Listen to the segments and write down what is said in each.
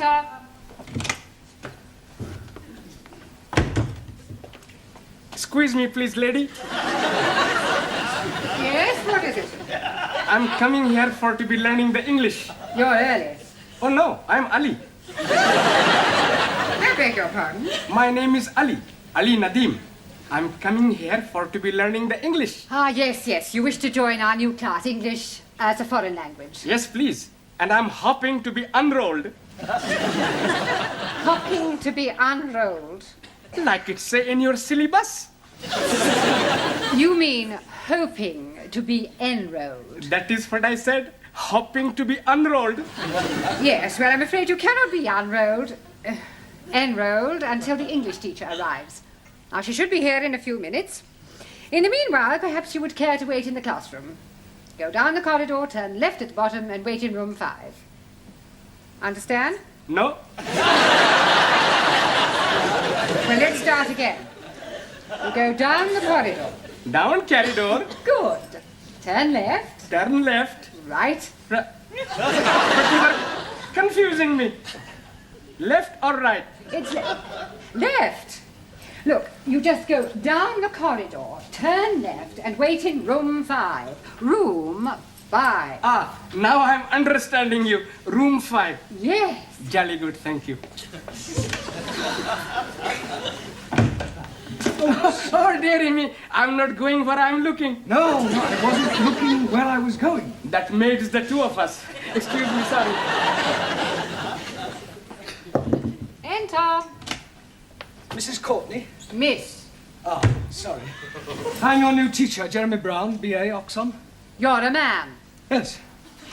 Enter. Excuse me, please, lady. Yes, what is it? I'm coming here for to be learning the English. You're early. Oh, no, I'm Ali. I beg your pardon. My name is Ali Nadim. I'm coming here for to be learning the English. Ah, yes. You wish to join our new class, English as a foreign language. Yes, please. And I'm hoping to be unrolled. Hopping to be unrolled. Like it say in your syllabus. You mean hoping to be enrolled? That is what I said. Hoping to be unrolled. Yes, well, I'm afraid you cannot be enrolled until the English teacher arrives. Now, she should be here in a few minutes. In the meanwhile, perhaps you would care to wait in the classroom. Go down the corridor, turn left at the bottom, and wait in room 5. Understand? No. Well, let's start again. You go down the corridor. Down corridor. Good. Turn left. Turn left. Right. But you are confusing me. Left or right? It's left. Look, you just go down the corridor, turn left, and wait in room 5. Room 5. Ah, now I'm understanding you. Room 5. Yes. Jolly good, thank you. Oh, dearie me, I'm not going where I'm looking. No, I wasn't looking where I was going. That makes the two of us. Excuse me, sorry. Enter. Mrs. Courtney? Miss. Ah, sorry. I'm your new teacher, Jeremy Brown, B.A., Oxon. You're a man. Yes.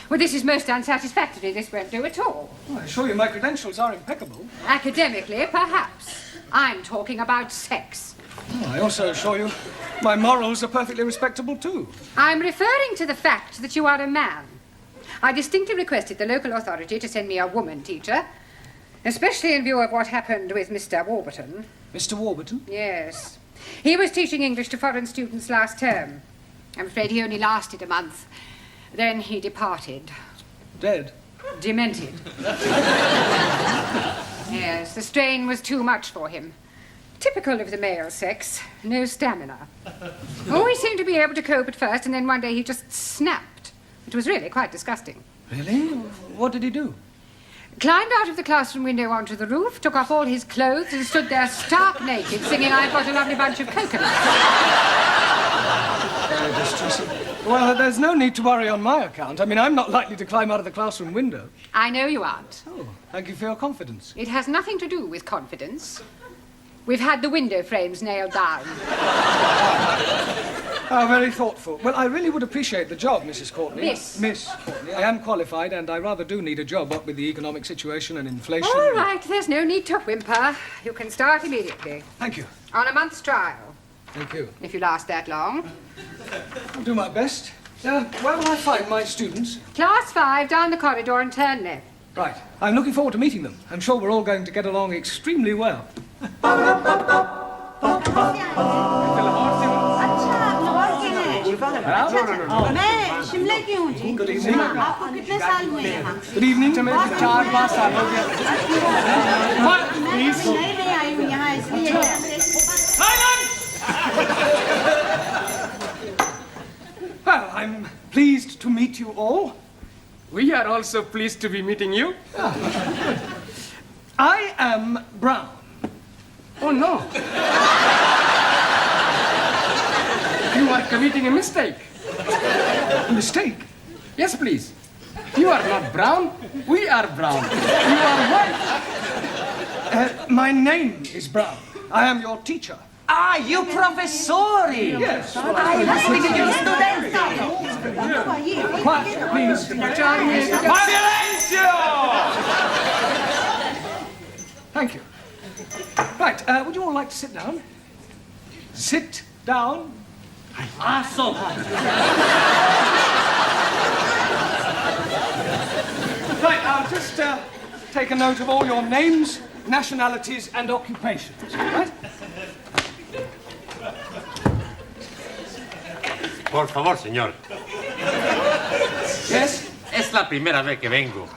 Well, this is most unsatisfactory. This won't do at all. Well, I assure you my credentials are impeccable. Academically, perhaps. I'm talking about sex. Oh, I also assure you my morals are perfectly respectable, too. I'm referring to the fact that you are a man. I distinctly requested the local authority to send me a woman teacher, especially in view of what happened with Mr. Warburton. Mr. Warburton? Yes. He was teaching English to foreign students last term. I'm afraid he only lasted a month. Then he departed. Dead? Demented. Yes, the strain was too much for him. Typical of the male sex. No stamina. Always seemed to be able to cope at first, and then one day he just snapped. It was really quite disgusting. Really? What did he do? Climbed out of the classroom window onto the roof, took off all his clothes, and stood there stark naked, singing, "I've got a lovely bunch of coconuts." Very distressing. Well, there's no need to worry on my account. I mean, I'm not likely to climb out of the classroom window. I know you aren't. Oh, thank you for your confidence. It has nothing to do with confidence. We've had the window frames nailed down. How very thoughtful. Well, I really would appreciate the job, Mrs. Courtney. Miss Courtney. I am qualified, and I rather do need a job, what with the economic situation and inflation. All right, there's no need to whimper. You can start immediately. Thank you. On a month's trial, Thank you. if you last that long. I'll do my best. Where will I find my students? Class 5, down the corridor and turn left. Right. I'm looking forward to meeting them. I'm sure we're all going to get along extremely well. मैं शिमला की हूँ जी। Good evening. आपको कितने साल हुए हैं यहाँ? Good evening. मैं 4-5 साल हो गया। मैं नई आई हूँ यहाँ इसलिए। Well, I'm pleased to meet you all. We are also pleased to be meeting you. I am Brown. Oh, no. You are committing a mistake. A mistake? Yes, please. You are not brown. We are brown. You are white. My name is Brown. I am your teacher. Ah, you professori! Yes. I was thinking you studenti! Quiet, please. Silencio! Thank you. Right, would you all like to sit down? Sit down. Aso! Right, I'll just take a note of all your names, nationalities, and occupations, right? Por favor, señor. Yes? Es la primera vez que vengo.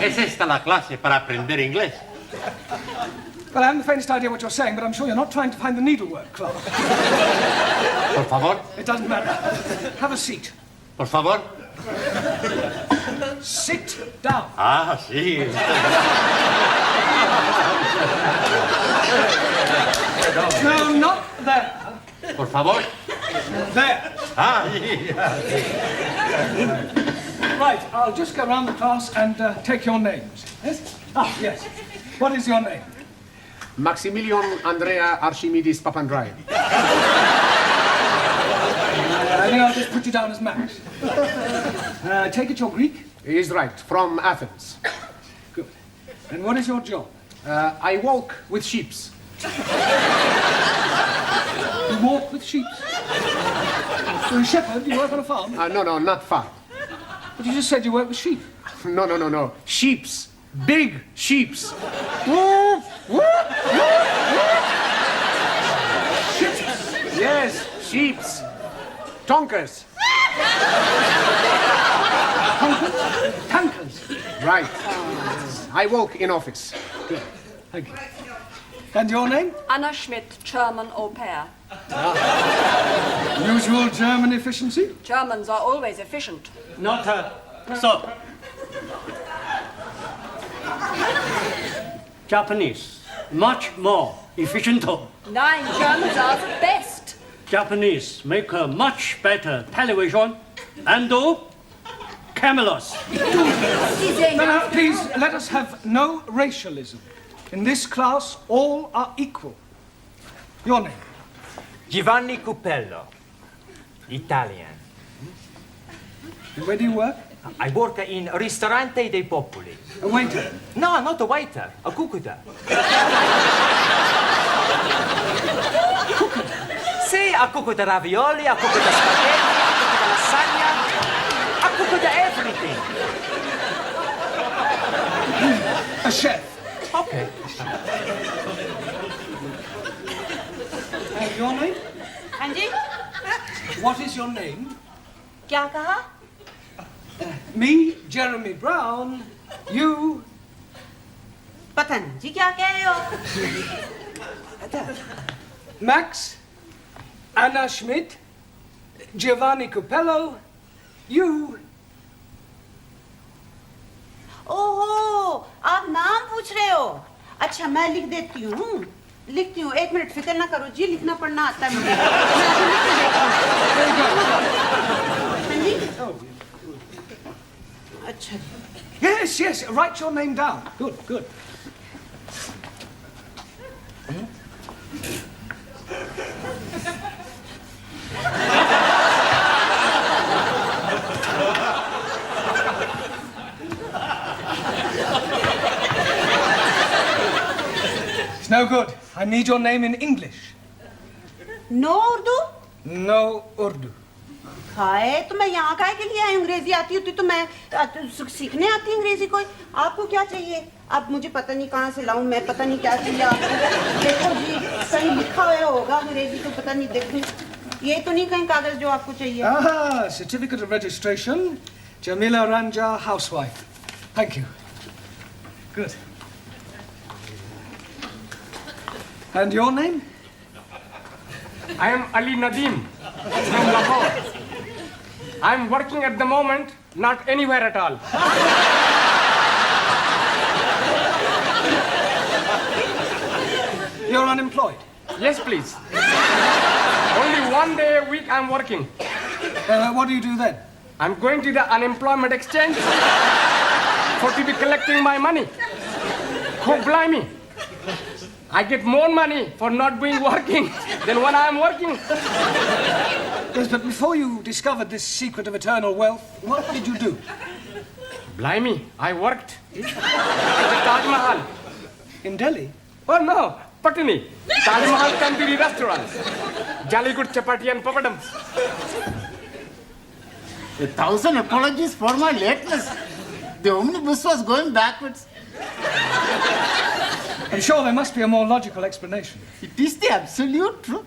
¿Es esta la clase para aprender inglés? Well, I haven't the faintest idea what you're saying, but I'm sure you're not trying to find the needlework class. Por favor, It doesn't matter. Have a seat. por favor. Sit down. Ah, sí. No, not there. Por favor. There. Ah, sí. Right, I'll just go around the class and take your names. Yes? Ah, yes. What is your name? Maximilian Andrea Archimedes Papandreou. I think I'll just put you down as Max. I take it you're Greek? He is right, from Athens. Good. And what is your job? I walk with sheeps. You walk with sheep? You're a shepherd? You work on a farm? No, not far. But you just said you work with sheep. No. Sheeps. Big sheeps. Yes, sheeps. Tonkers. Tankers. Right. I walk in office. Good. Thank you. And your name? Anna Schmidt, German au pair. Usual German efficiency? Germans are always efficient. Not so. Japanese, much more efficient. Nein, Germans are the best. Japanese make a much better television and cameras. No, please, let us have no racialism. In this class, all are equal. Your name? Giovanni Cupello, Italian. And where do you work? I work in Ristorante dei Popoli. A waiter. No, not a waiter, a cuccuta. Sì, a cuccuta ravioli, a cuccuta spaghetti, a cuccuta lasagna, a cuccuta everything. A chef. Okay. And your name? हाँ जी What is your name? क्या कहा Me, Jeremy Brown. You. पता नहीं जी क्या कह रहे हो Max. Anna Schmidt. Giovanni Cupello. You. ओहो आप नाम पूछ रहे हो अच्छा मैं लिख देती हूँ लिखती हूँ 1 मिनट फिक्र ना करो जी लिखना पढ़ना आता है मुझे मैं अभी लिख के देती हूँ हाँ जी अच्छा Yes. Write your name down. Good. It's no good. I need your name in English. No Urdu No Urdu. Hi तो मैं यहाँ काहे के लिए आई अंग्रेजी आती होती तो मैं सीखने आती अंग्रेजी कोई आपको क्या चाहिए अब मुझे पता नहीं कहाँ से लाऊं मैं पता नहीं क्या चाहिए आपको देखो जी कहीं लिखा हुआ होगा अंग्रेजी तो पता नहीं देखो ये तो नहीं कहीं कागज जो आपको चाहिए Ah, certificate of registration. Jamila Ranja, housewife. Thank you. Good. And your name? I am Ali Nadim from Lahore. I am working at the moment, not anywhere at all. You're unemployed. Yes, please. Only 1 day a week I'm working. What do you do then? I'm going to the unemployment exchange for to be collecting my money. Oh, blimey. I get more money for not being working than when I'm working. Yes, but before you discovered this secret of eternal wealth, what did you do? Blimey, I worked at the Taj Mahal. In Delhi? Oh no, Patani. Taj Mahal Tandoori restaurants. Jolly good chapati and papadams. 1,000 apologies for my lateness. The omnibus was going backwards. I'm sure there must be a more logical explanation. It is the absolute truth.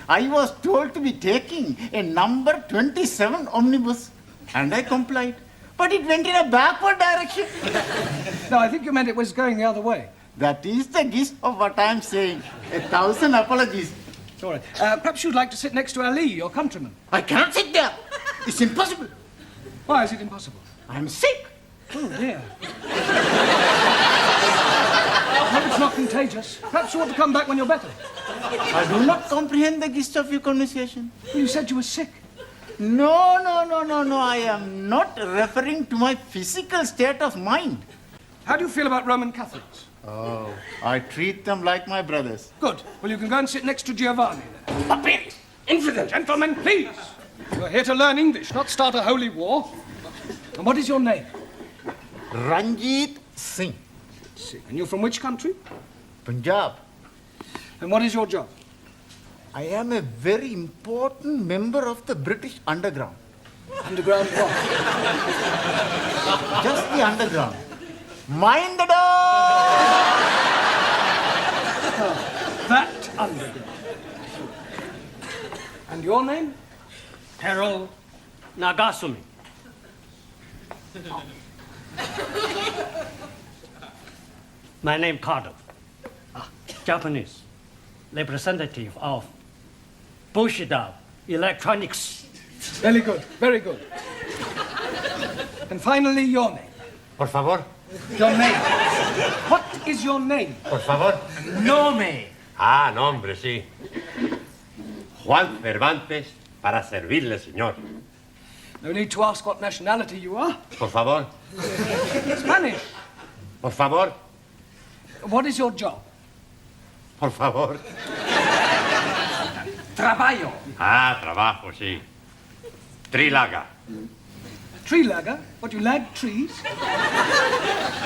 I was told to be taking a number 27 omnibus and I complied. but it went in a backward direction. No, I think you meant it was going the other way. That is the gist of what I'm saying. 1,000 apologies. All right. Perhaps you'd like to sit next to Ali, your countryman. I cannot sit there. It's impossible. Why is it impossible? I'm sick. Oh, dear. I hope it's not contagious. Perhaps you want to come back when you're better. I do not comprehend the gist of your conversation. Well, you said you were sick. No. I am not referring to my physical state of mind. How do you feel about Roman Catholics? Oh, I treat them like my brothers. Good. Well, you can go and sit next to Giovanni then. Puppy! Infidel! Gentlemen, please. You're here to learn English, not start a holy war. And what is your name? Ranjit Singh, And you're from which country? Punjab. And what is your job? I am a very important member of the British underground. Underground what? Just the underground. Mind the door! That underground. And your name? Harold Nagasumi. My name Carter. Japanese. Representative of Bushido Electronics. Very good, very good. And finally, your name. Por favor. Your name. What is your name? Por favor. Nome. Ah, nombre, sí. Juan Cervantes para servirle, señor. No need to ask what nationality you are. Por favor. Spanish. Por favor. What is your job? Por favor. Trabalho. Ah, trabajo, sí. Trilaga. Tree lagger? What, you lag trees?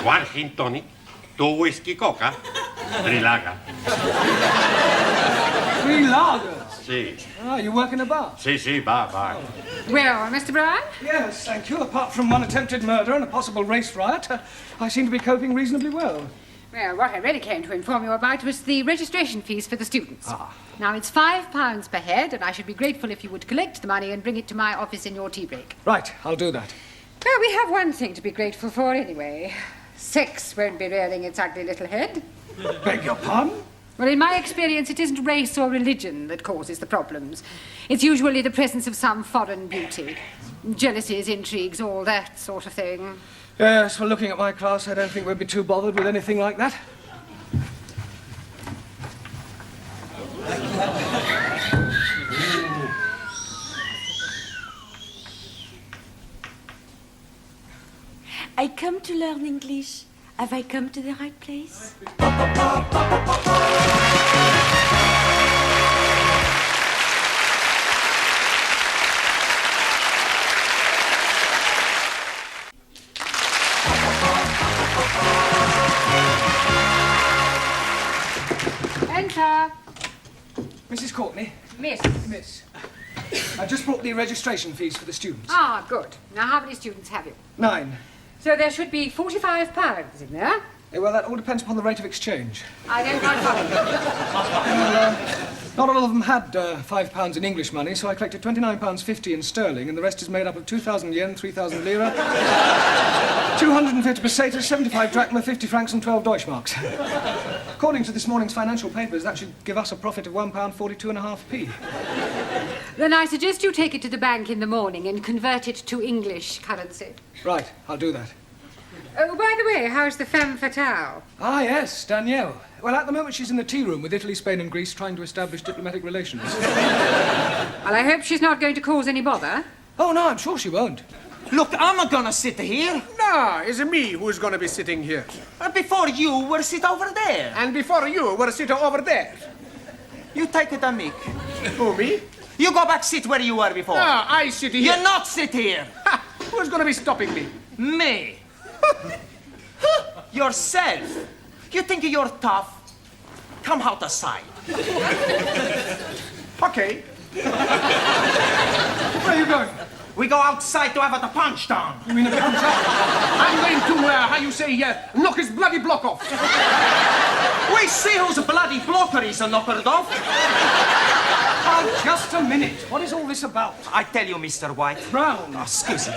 One gin tonic, 2 whiskey coca, Trilaga. Tree lagers. Sí. Ah, you work in a bar? Sí, va. Well, Mr. Brown? Yes, thank you. Apart from one attempted murder and a possible race riot, I seem to be coping reasonably well. Well, what I really came to inform you about was the registration fees for the students. Now, it's £5 per head, and I should be grateful if you would collect the money and bring it to my office in your tea break. Right, I'll do that. Well, we have one thing to be grateful for anyway. Sex won't be rearing its ugly little head. Beg your pardon? Well, in my experience, it isn't race or religion that causes the problems. It's usually the presence of some foreign beauty. Jealousies, intrigues, all that sort of thing. Yes, well, looking at my class, I don't think we'd be too bothered with anything like that. I come to learn English. Have I come to the right place? Enter. Mrs. Courtney. Miss. Miss. I just brought the registration fees for the students. Ah, good. Now, how many students have you? 9. So there should be £45 in there. Well, that all depends upon the rate of exchange. I don't quite follow you. Not all of them had £5 in English money, so I collected £29.50 in sterling, and the rest is made up of 2,000 yen, 3,000 lira, 250 pesetas, 75 drachma, 50 francs, and 12 Deutschmarks. According to this morning's financial papers, that should give us a profit of £1.42.5p. Then I suggest you take it to the bank in the morning and convert it to English currency. Right, I'll do that. Oh, by the way, how's the femme fatale? Ah, yes, Danielle. Well, at the moment she's in the tea room with Italy, Spain, and Greece trying to establish diplomatic relations. Well, I hope she's not going to cause any bother. Oh, no, I'm sure she won't. Look, I'm not gonna sit here. No, it's me who's going to be sitting here. Before you were sit over there. And before you were sitting over there. You take it, Mick. Who, me? You go back sit where you were before. No, I sit here. You're not sit here. Ha! Who's going to be stopping me? Me. Yourself. You think you're tough? Come out aside. Okay. Where are you going? We go outside to have a punch down. You mean a bit of I'm going to, how you say, knock his bloody block off. We see whose bloody blocker is knockered off. Oh, just a a minute. What is all this about? I tell you, Mr. White. Brown. Oh, excuse me.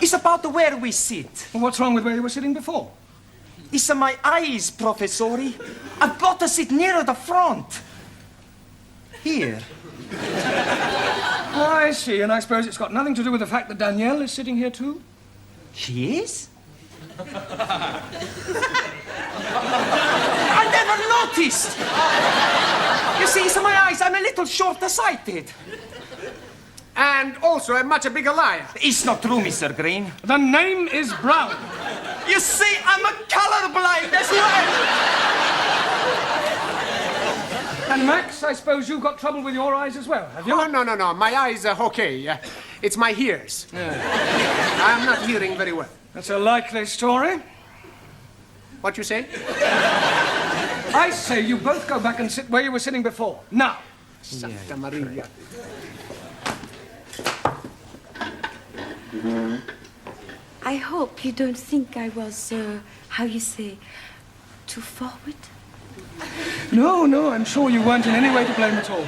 It's about where we sit. Well, what's wrong with where you were sitting before? It's my eyes, Professori. I've got to sit nearer the front. Here. Oh, I see, and I suppose it's got nothing to do with the fact that Danielle is sitting here too? She is? I never noticed. You see, it's my eyes. I'm a little short-sighted. And also a much bigger liar. It's not true, Mr. Green. The name is Brown. You see, I'm a colorblind as well. And Max, I suppose you've got trouble with your eyes as well, have you? Oh, no. My eyes are okay. It's my ears. I'm not hearing very well. That's a likely story. What you say? I say you both go back and sit where you were sitting before. Now. Santa Maria. I hope you don't think I was, how you say, too forward. No, I'm sure you weren't in any way to blame at all.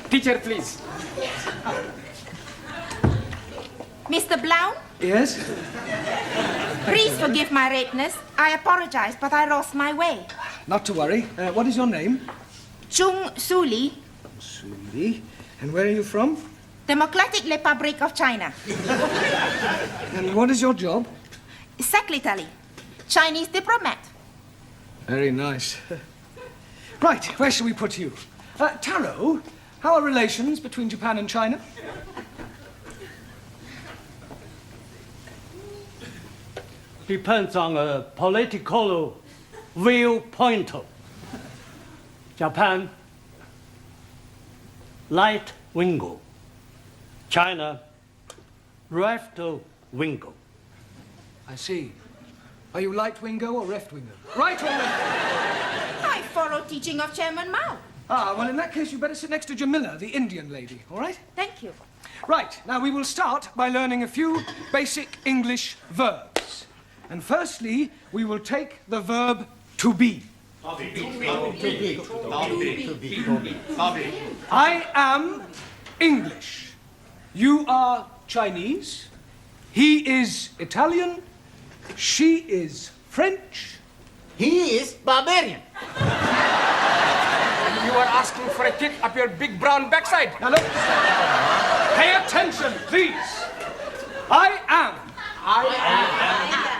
Teacher, please. Mr. Blount, Yes? please forgive my lateness. I apologize, but I lost my way. Not to worry. What is your name? Chung Suli, Suli. And where are you from? Democratic Republic of China. And what is your job? Secretary, Chinese diplomat. Very nice. Right, where shall we put you? Taro, how are relations between Japan and China? Depends on a political viewpoint. Japan, right wingo. China, left wingo. I see. Are you right wingo or left wingo? Right or left? I follow teaching of Chairman Mao. Ah, well, in that case, you better sit next to Jamila, the Indian lady, all right? Thank you. Right, now we will start by learning a few basic English verbs. And firstly, we will take the verb to be. I am English. You are Chinese. He is Italian. She is French. He is barbarian. You are asking for a kick up your big brown backside. Now look, pay attention, please. I am.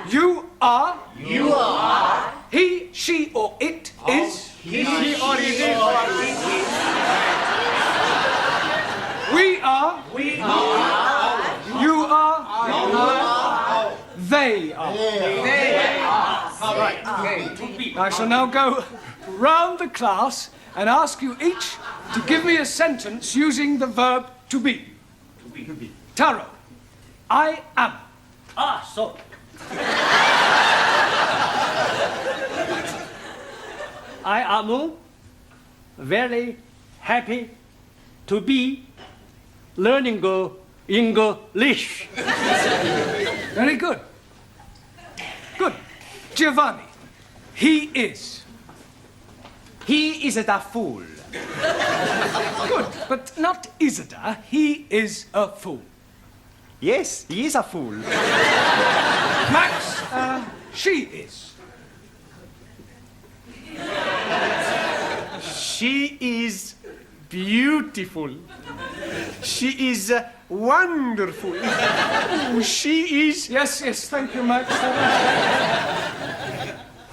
You are. You are. He, she, or it is. He or it is. We are. We are. You are. They are. I shall now go round the class and ask you each to give me a sentence using the verb to be. Taro, I am. Ah, so. I am very happy to be learning English. Very good. Good. Giovanni, he is. He is a fool. Good, but not Isidore. He is a fool. Yes, he is a fool. Max, she is. She is beautiful. She is wonderful. Oh, she is. Yes, thank you, Max.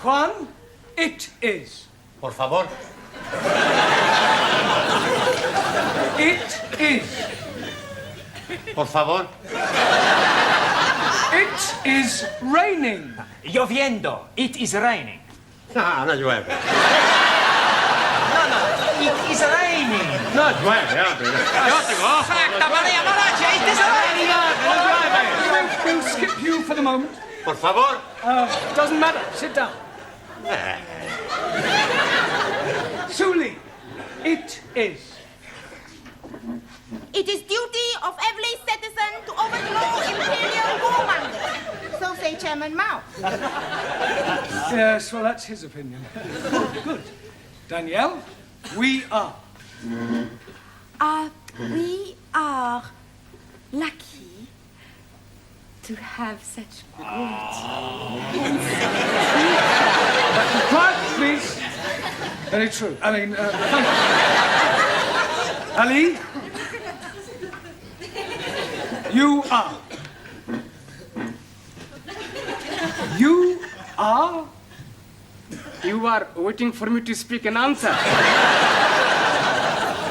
Juan, it is. Por favor. It is. Por favor. It is raining. Lloviendo. It is raining. No, no llueve. It is raining. No llueve, hombre. Santa Maria Malachi, it is raining. We'll skip you for the moment. Por favor. Doesn't matter. Sit down. Suli, it is. It is duty of every citizen to overthrow imperial warmongers. So say Chairman Mao. Yes, well, that's his opinion. Good. Danielle, We are. We are lucky to have such great. Quiet, please. Very true. I mean, thank you. Ali, you are. You are. You are waiting for me to speak an answer.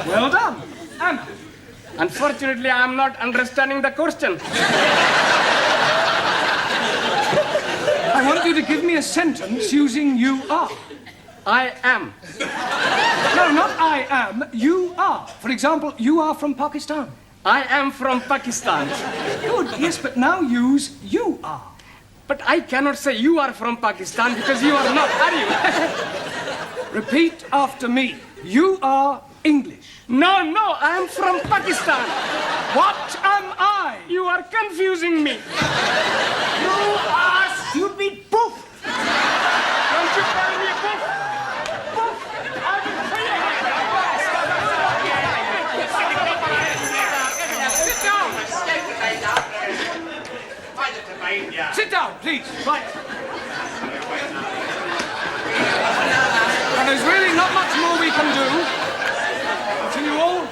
Well done. And Unfortunately, I am not understanding the question. I want you to give me a sentence using you are. I am. No, not I am. You are. For example, you are from Pakistan. I am from Pakistan. Good. Yes, but now use you are. But I cannot say you are from Pakistan because you are not, are you? Repeat after me. You are English. No, I am from Pakistan. What am I? You are confusing me. You are stupid poof. Don't you call me poof? Sit down, please. Right. And there's really not much more we can do until you all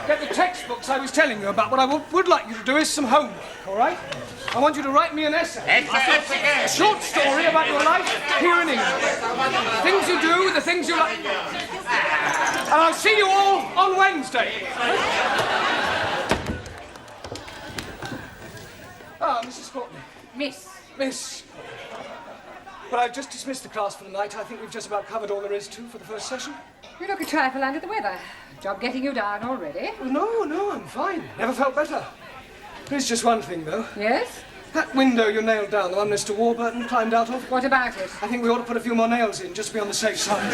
get the textbooks I was telling you about. What I would like you to do is some homework, all right? I want you to write me an essay. A short story about your life here in England. The things you do, the things you like. And I'll see you all on Wednesday. Ah, Mrs. Courtney. Miss. But I've just dismissed the class for the night. I think we've just about covered all there is to for the first session. You look a trifle under the weather. Job getting you down already? Well, no, I'm fine. Never felt better. There's just one thing, though. Yes? That window you nailed down, the one Mr. Warburton climbed out of. What about it? I think we ought to put a few more nails in, just to be on the safe side.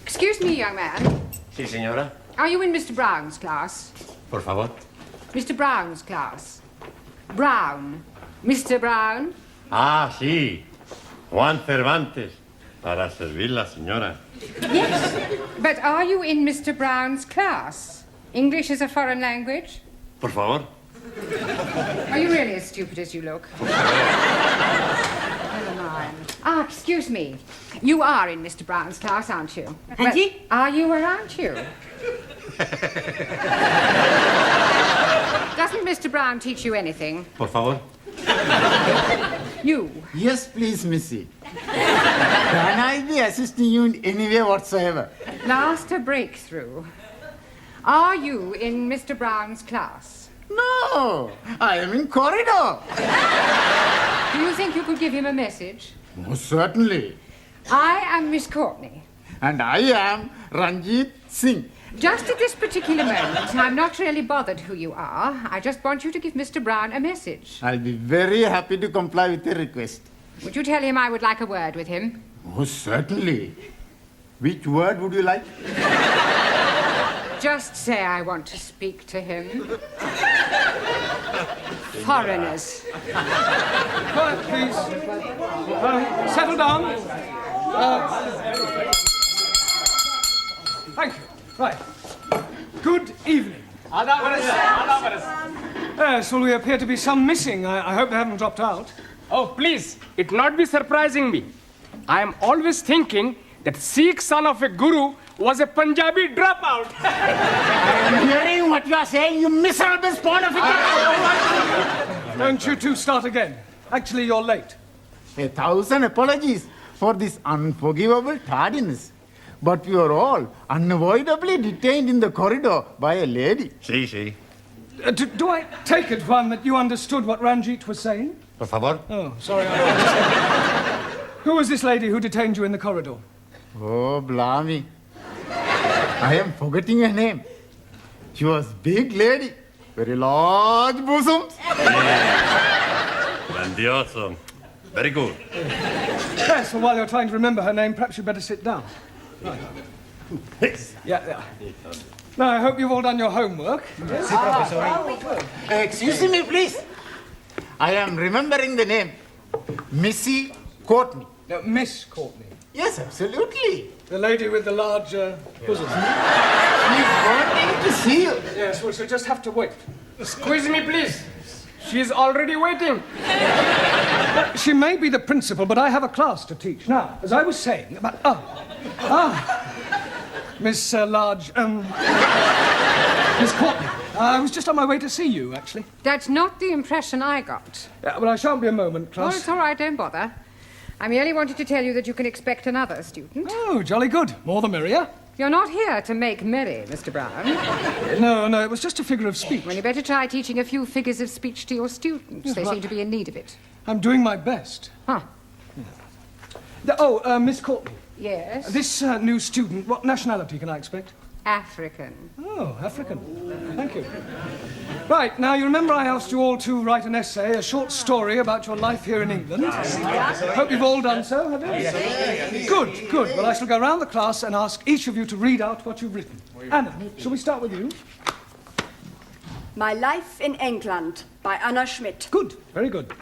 Excuse me, young man. Sí, señora. Are you in Mr. Brown's class? Por favor. Mr. Brown's class. Brown. Mr. Brown? Ah, sí. Juan Cervantes. Para servir la señora. Yes. But are you in Mr. Brown's class? English is a foreign language? Por favor. Are you really as stupid as you look? Never mind. Ah, excuse me. You are in Mr. Brown's class, aren't you? Hanji? Are you or aren't you? Doesn't Mr. Brown teach you anything? Por favor. You. Yes, please, Missy. Can I be assisting you in any way whatsoever? Last a breakthrough. Are you in Mr. Brown's class? No, I am in corridor. Do you think you could give him a message? Most certainly. I am Miss Courtney. And I am Ranjit Singh. Just at this particular moment, I'm not really bothered who you are. I just want you to give Mr. Brown a message. I'll be very happy to comply with your request. Would you tell him I would like a word with him? Most certainly. Which word would you like? Just say I want to speak to him. Foreigners. Quiet, please. Settle down. Thank you. Right. Good evening. Yes, well, we appear to be some missing. I hope they haven't dropped out. Oh, please, it not be surprising me. I am always thinking that Sikh son of a guru was a Punjabi dropout. I'm hearing what you are saying, you miserable spawn of a... Don't you two start again. Actually, you're late. 1,000 apologies for this unforgivable tardiness. But we were all unavoidably detained in the corridor by a lady. Sí. Do I take it, Juan, that you understood what Ranjit was saying? Por favor. Oh, sorry. Who was this lady who detained you in the corridor? Oh, blimey. I am forgetting her name. She was big lady, very large bosoms. Grandioso. Very good. Yes, well, while you're trying to remember her name, perhaps you'd better sit down. Right. Yeah. Now, I hope you've all done your homework. Excuse me, please. I am remembering the name. Missy Courtney. No, Miss Courtney. Yes, absolutely. The lady with the large bosom. She's wanting to see you. Yes, well, she'll just have to wait. Squeeze me, please. She's already waiting. She may be the principal, but I have a class to teach. Now, as I was saying about... Miss Large, Miss Courtney. I was just on my way to see you, actually. That's not the impression I got. Yeah, well, I shan't be a moment, Oh, class. it's all right, don't bother. I merely wanted to tell you that you can expect another student. Oh, jolly good. More the merrier. You're not here to make merry, Mr. Brown. No, it was just a figure of speech. Well, you better try teaching a few figures of speech to your students. Yes, They well, seem to be in need of it. I'm doing my best. Huh. Miss Courtney. Yes? This new student, what nationality can I expect? African. Oh, African. Thank you. Right, now you remember I asked you all to write an essay, a short story about your life here in England? Hope you've all done so, have you? Yes. Good. Well, I shall go round the class and ask each of you to read out what you've written. Anna, shall we start with you? My Life in England by Anna Schmidt. Good, very good.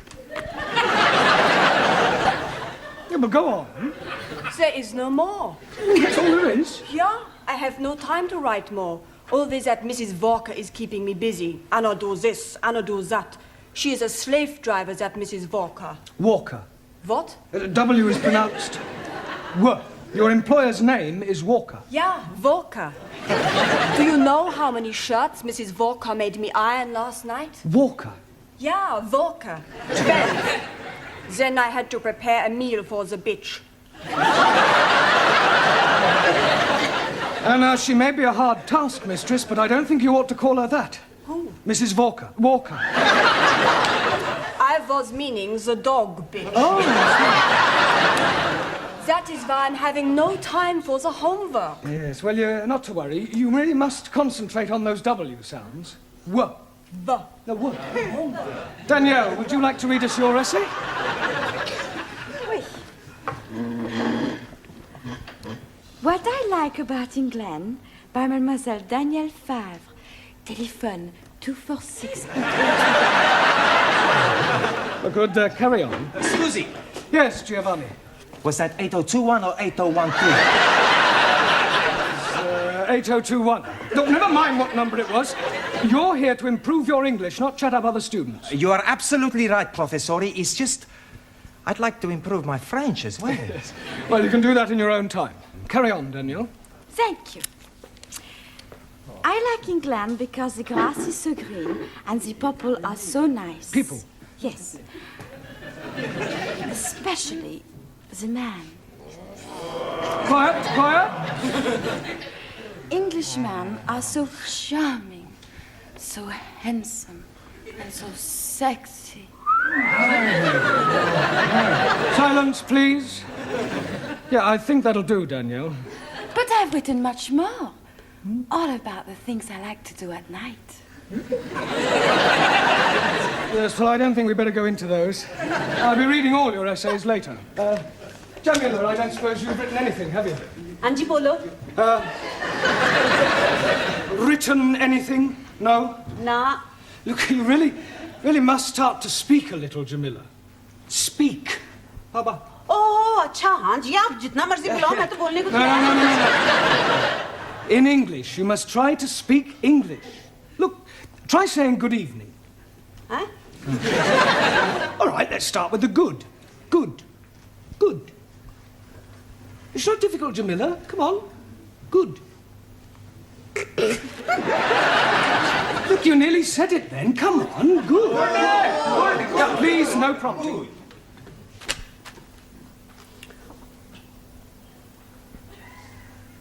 Yeah, but go on. There is no more. That's all there is. Yeah, I have no time to write more. Always that Mrs. Walker is keeping me busy. Anna do this, Anna do that. She is a slave driver, that Mrs. Walker. Walker. What? W is pronounced W. Your employer's name is Walker. Yeah, Walker. Do you know how many shirts Mrs. Walker made me iron last night? Walker? Yeah, Walker. 12. Then I had to prepare a meal for the bitch. Anna, she may be a hard taskmistress, but I don't think you ought to call her that. Who? Mrs. Walker. Walker. I was meaning the dog bitch. Oh, That is why I'm having no time for the homework. yes. Well, you're not to worry. You really must concentrate on those W sounds. W. The. No, W. Danielle, would you like to read us your essay? What I like about England by Mademoiselle Danielle Favre. Telephone 246. Good, carry on. Scusi, Yes, Giovanni. was that 8021 or 8013? 8021. Look, never mind what number it was. You're here to improve your English, not shut up other students. You are absolutely right, Professori. It's just, I'd like to improve my French as well. Well, you can do that in your own time. Carry on, Danielle. Thank you. I like England because the grass is so green and the people are so nice. People? Yes. Especially the man. Quiet. Englishmen are so charming, so handsome, and so sexy. Silence, please. Yeah, I think that'll do, Danielle. But I've written much more. All about the things I like to do at night. Yes, well, I don't think we better go into those. I'll be reading all your essays later. Jamila, I don't suppose you've written anything, have you? Anji bolo. Written anything? No? Na. Look, you really must start to speak a little, Jamila. Speak. Baba. Oh, अच्छा हाँ जी आप जितना मर्जी बुलाओ मैं तो बोलने को No. In English, you must try to speak English. Look, try saying good evening. Huh? All right, let's start with the good. Good. Good. It's not difficult, Jamila. Come on. Good. Look, you nearly said it then. Come on. Good. Yeah, please, no prompting.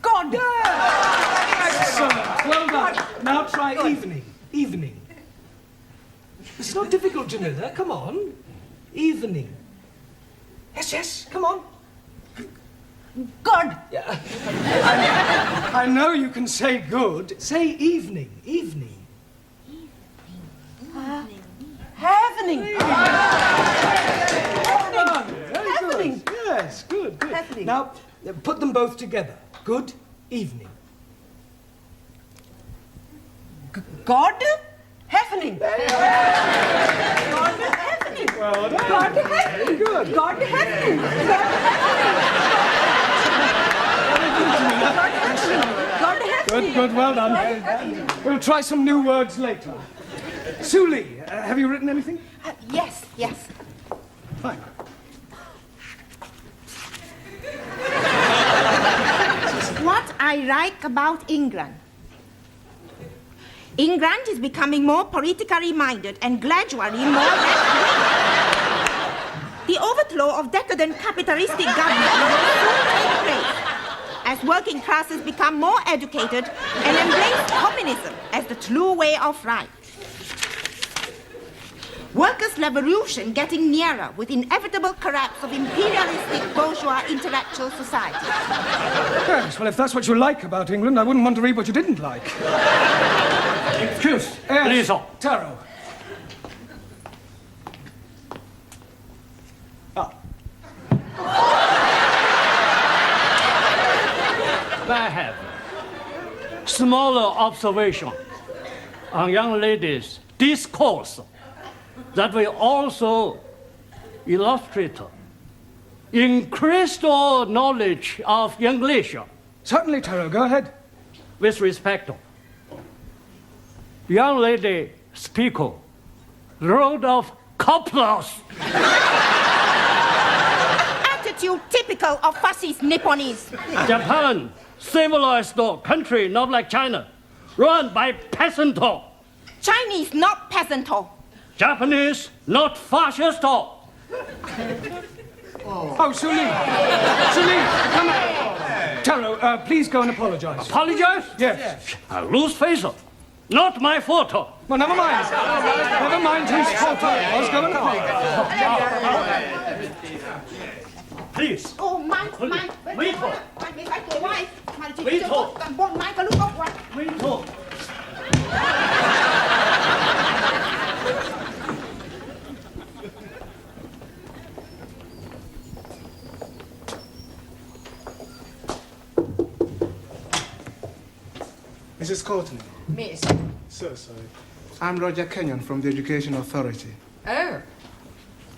God. Excellent. Well done. Now try evening. Evening. It's not difficult, Jamila. Come on. Evening. Yes. Come on. God. Yeah. I know you can say good. Say evening. Evening. Happening. Happening. Yes, good. Happening. Now, put them both together. Good evening. God. Happening. God happening. Well done. God happening. Good. God happening. God happening. Good, well done. We'll try some new words later. Suli, have you written anything? Yes. Fine. What I like about England. England is becoming more politically minded and gradually more The overthrow of decadent capitalistic government will soon take place as working classes become more educated and embrace communism as the true way of life. Workers' revolution getting nearer with inevitable collapse of imperialistic bourgeois intellectual society. Yes, well, if that's what you like about England, I wouldn't want to read what you didn't like. Excuse, Yes, please. Taro. I have smaller observation on young ladies' discourse that will also illustrate increased knowledge of English. Certainly, Taro, go ahead. With respect, young lady speaker, load of couplers. Attitude typical of fascist Nipponese. Japan, civilized country, not like China, run by peasant. Chinese, not peasant. Japanese, not fascist. Oh, Suli, come on. Taro, please go and apologize. Apologize? Yes. I lose face. Not my fault. Well, never mind. Never mind whose fault it was. Go and apologize. Please. Oh, mine. Wait. Mrs. Courtney. Miss. So sorry. I'm Roger Kenyon from the Education Authority. Oh.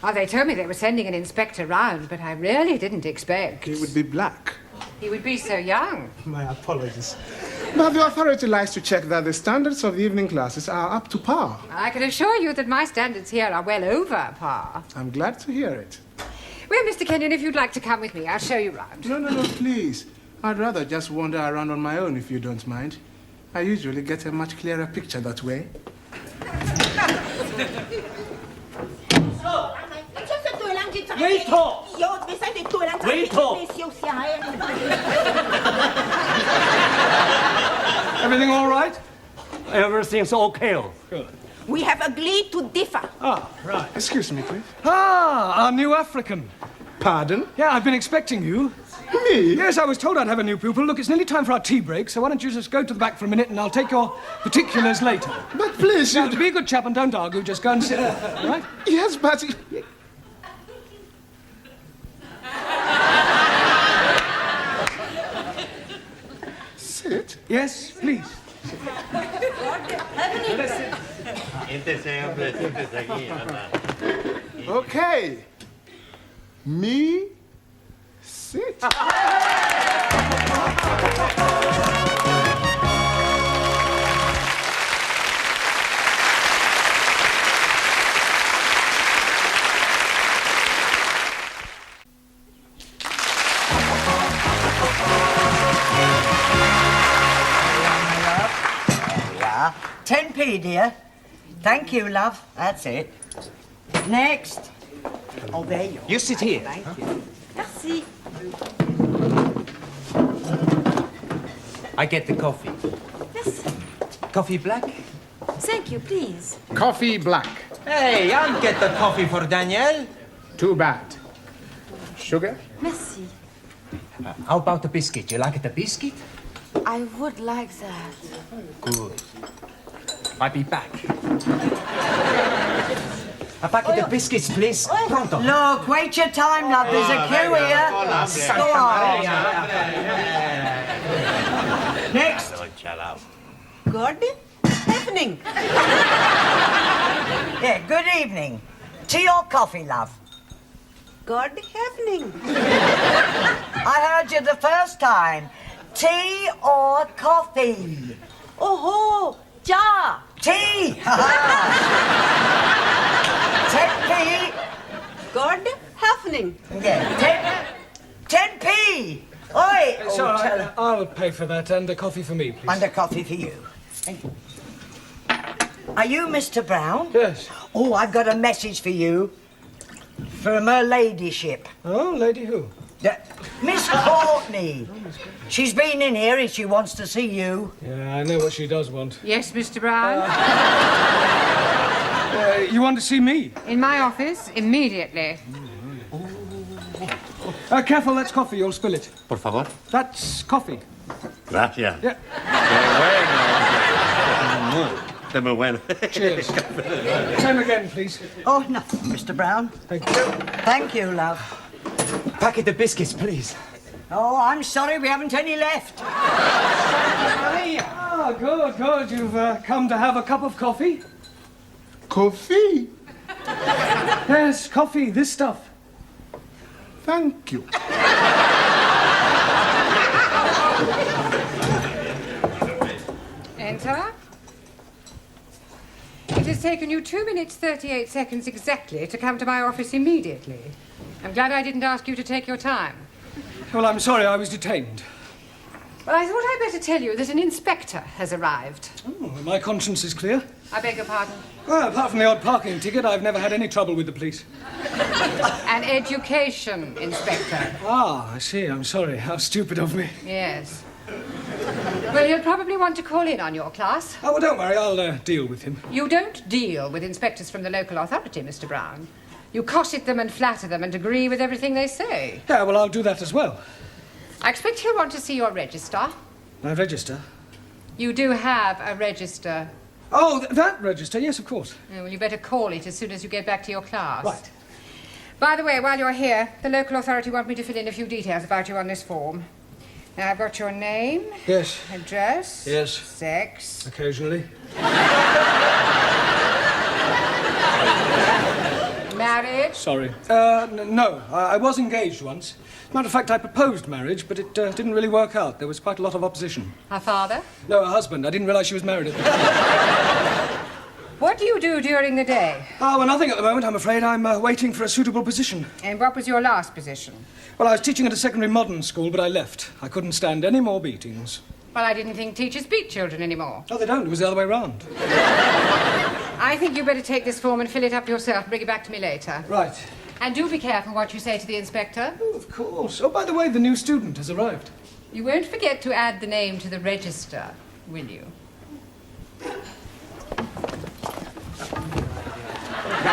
Oh, they told me they were sending an inspector round, but I really didn't expect. He would be black. He would be so young. My apologies. But the authority likes to check that the standards of the evening classes are up to par. I can assure you that my standards here are well over par. I'm glad to hear it. Well, Mr. Kenyon, if you'd like to come with me, I'll show you round. No, please. I'd rather just wander around on my own if you don't mind. I usually get a much clearer picture that way. Everything all right? Everything's okay. Good. We have agreed to differ. Ah, right. Excuse me, please. Ah, our new African. Pardon? Yeah, I've been expecting you. Me? Yes, I was told I'd have a new pupil. Look, it's nearly time for our tea break, so why don't you just go to the back for a minute and I'll take your particulars later. But please, Now, to be a good chap and don't argue, just go and sit there, all right? Yes, but... Sit? Yes, please. Okay. Me, sit. Yeah. 10p, dear. Thank you, love. That's it. Next. Oh, there you are. You sit here. Thank you. Merci. I get the coffee. Yes. Coffee black? Thank you, please. Coffee black. Hey, I'll get the coffee for Danielle. Too bad. Sugar? Merci. How about the biscuit? You like the biscuit? I would like that. Good. I'll be back. A packet of biscuits, please. Pronto. Look, wait your time, love. There's a queue here. Go on. Next. Good evening. Yeah, good evening. Tea or coffee, love? Good evening. I heard you the first time. Tea or coffee? Oh, ja. Tea! 10p. Good evening. Yeah, 10p. Oi! It's all right. I'll pay for that and a coffee for me, please. And a coffee for you. Thank you. Are you Mr. Brown? Yes. Oh, I've got a message for you. From her ladyship. Oh, lady who? Miss Courtney. She's been in here and she wants to see you. Yeah, I know what she does want. Yes, Mr. Brown? You want to see me? In my office, immediately. Careful, that's coffee. You'll spill it. Por favor. That's coffee. Gracias. Yeah. Qué bueno. Muy bueno. Cheers. Same again, please. Oh, nothing, Mr. Brown. Thank you. Thank you, love. Packet of biscuits, please. Oh, I'm sorry, we haven't any left. Ah, good, good. You've come to have a cup of coffee? Coffee? Yes, coffee, this stuff. Thank you. Enter. It has taken you 2 minutes 38 seconds exactly to come to my office immediately. I'm glad I didn't ask you to take your time. Well, I'm sorry, I was detained. Well, I thought I'd better tell you that an inspector has arrived. Oh, my conscience is clear. I beg your pardon? Well, apart from the odd parking ticket, I've never had any trouble with the police. An education inspector. Ah, I see. I'm sorry. How stupid of me. Yes. Well, he'll probably want to call in on your class. Oh, well, don't worry. I'll deal with him. You don't deal with inspectors from the local authority, Mr. Brown. You cosset them and flatter them and agree with everything they say. Yeah, well, I'll do that as well. I expect he'll want to see your register. My register? You do have a register. Oh, that register? Yes, of course. Oh, well, you better call it as soon as you get back to your class. Right. By the way, while you're here, the local authority want me to fill in a few details about you on this form. Now, I've got your name. Yes. Address. Yes. Sex. Occasionally. Marriage. Sorry. No. I was engaged once. Matter of fact, I proposed marriage, but it didn't really work out. There was quite a lot of opposition. Her father? No, her husband. I didn't realize she was married at the time. What do you do during the day? Oh, well, nothing at the moment, I'm afraid. I'm waiting for a suitable position. And what was your last position? Well, I was teaching at a secondary modern school, but I left. I couldn't stand any more beatings. Well, I didn't think teachers beat children anymore. Oh, they don't. It was the other way round. I think you better take this form and fill it up yourself and bring it back to me later. Right. And do be careful what you say to the inspector. Oh, of course. Oh, by the way, the new student has arrived. You won't forget to add the name to the register, will you?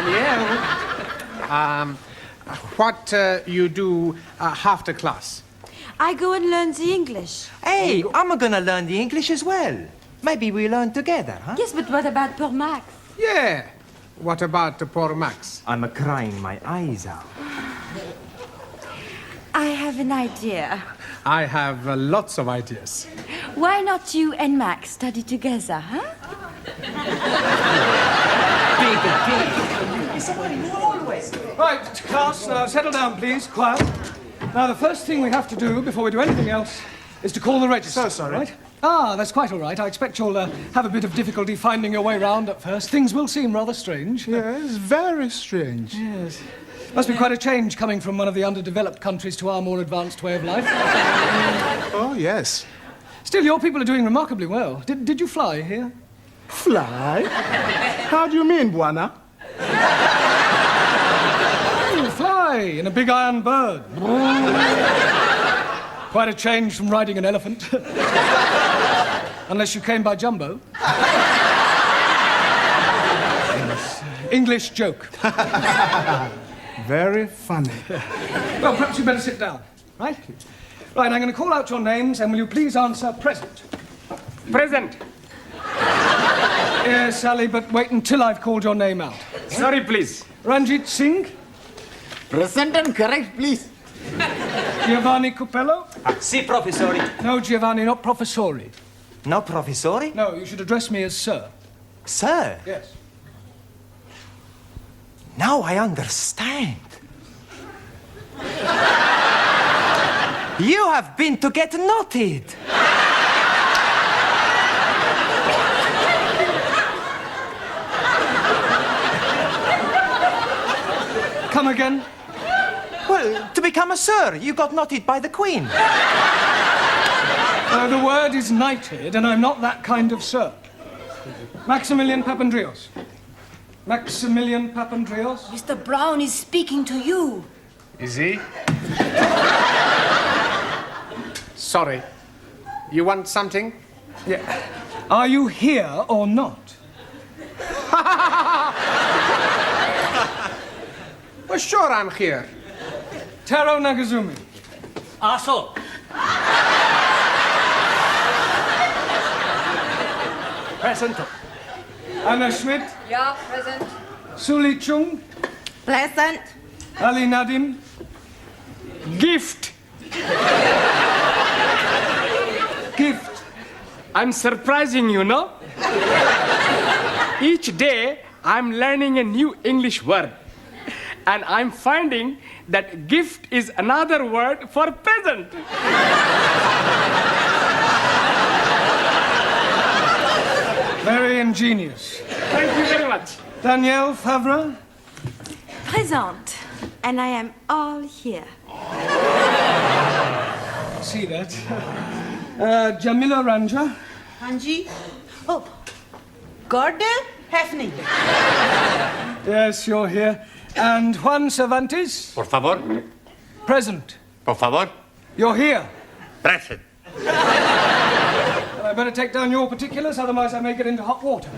Danielle, what you do after class? I go and learn the English. Hey, I'm gonna learn the English as well. Maybe we learn together, huh? Yes, but what about poor Max? Yeah. What about poor Max? I'm crying my eyes out. I have an idea. I have lots of ideas. Why not you and Max study together, huh? Right, class, now settle down, please. Quiet. Now, the first thing we have to do before we do anything else is to call the register. So sorry. Right? Ah, that's quite all right. I expect you'll have a bit of difficulty finding your way round at first. Things will seem rather strange. Yes, very strange. Yes. Must be quite a change coming from one of the underdeveloped countries to our more advanced way of life. Oh, yes. Still, your people are doing remarkably well. Did you fly here? Fly? How do you mean, Buana? Oh, fly in a big iron bird. Quite a change from riding an elephant. Unless you came by jumbo. English joke. Very funny. Well, perhaps you better sit down, right? Right, I'm going to call out your names, and will you please answer present? Present. Yes, Sally, but wait until I've called your name out. Sorry, please. Ranjit Singh? Present and correct, please. Giovanni Cupello? Si, professori. No, Giovanni, not professori. No, professori? No, you should address me as sir. Sir? Yes. Now I understand. You have been to get knotted. Come again? Well, to become a sir, you got knotted by the Queen. The word is knighted, and I'm not that kind of sir. Maximilian Papandreou. Maximilian Papandreou? Mr. Brown is speaking to you. Is he? Sorry. You want something? Yeah. Are you here or not? Well, sure I'm here. Taro Nagazumi. Aso. Present. Anna Schmidt. Yeah, present. Suli Chung. Present. Ali Nadim. Gift. Gift. I'm surprising you, no? Each day, I'm learning a new English word. And I'm finding that gift is another word for peasant. Very ingenious. Thank you very much. Danielle Favre. Present. And I am all here. See that. Jamila Ranja. Hanji. Oh, God happening. Yes, you're here. And Juan Cervantes. Por favor. Present. Por favor. You're here. Present. I better take down your particulars, otherwise I may get into hot water.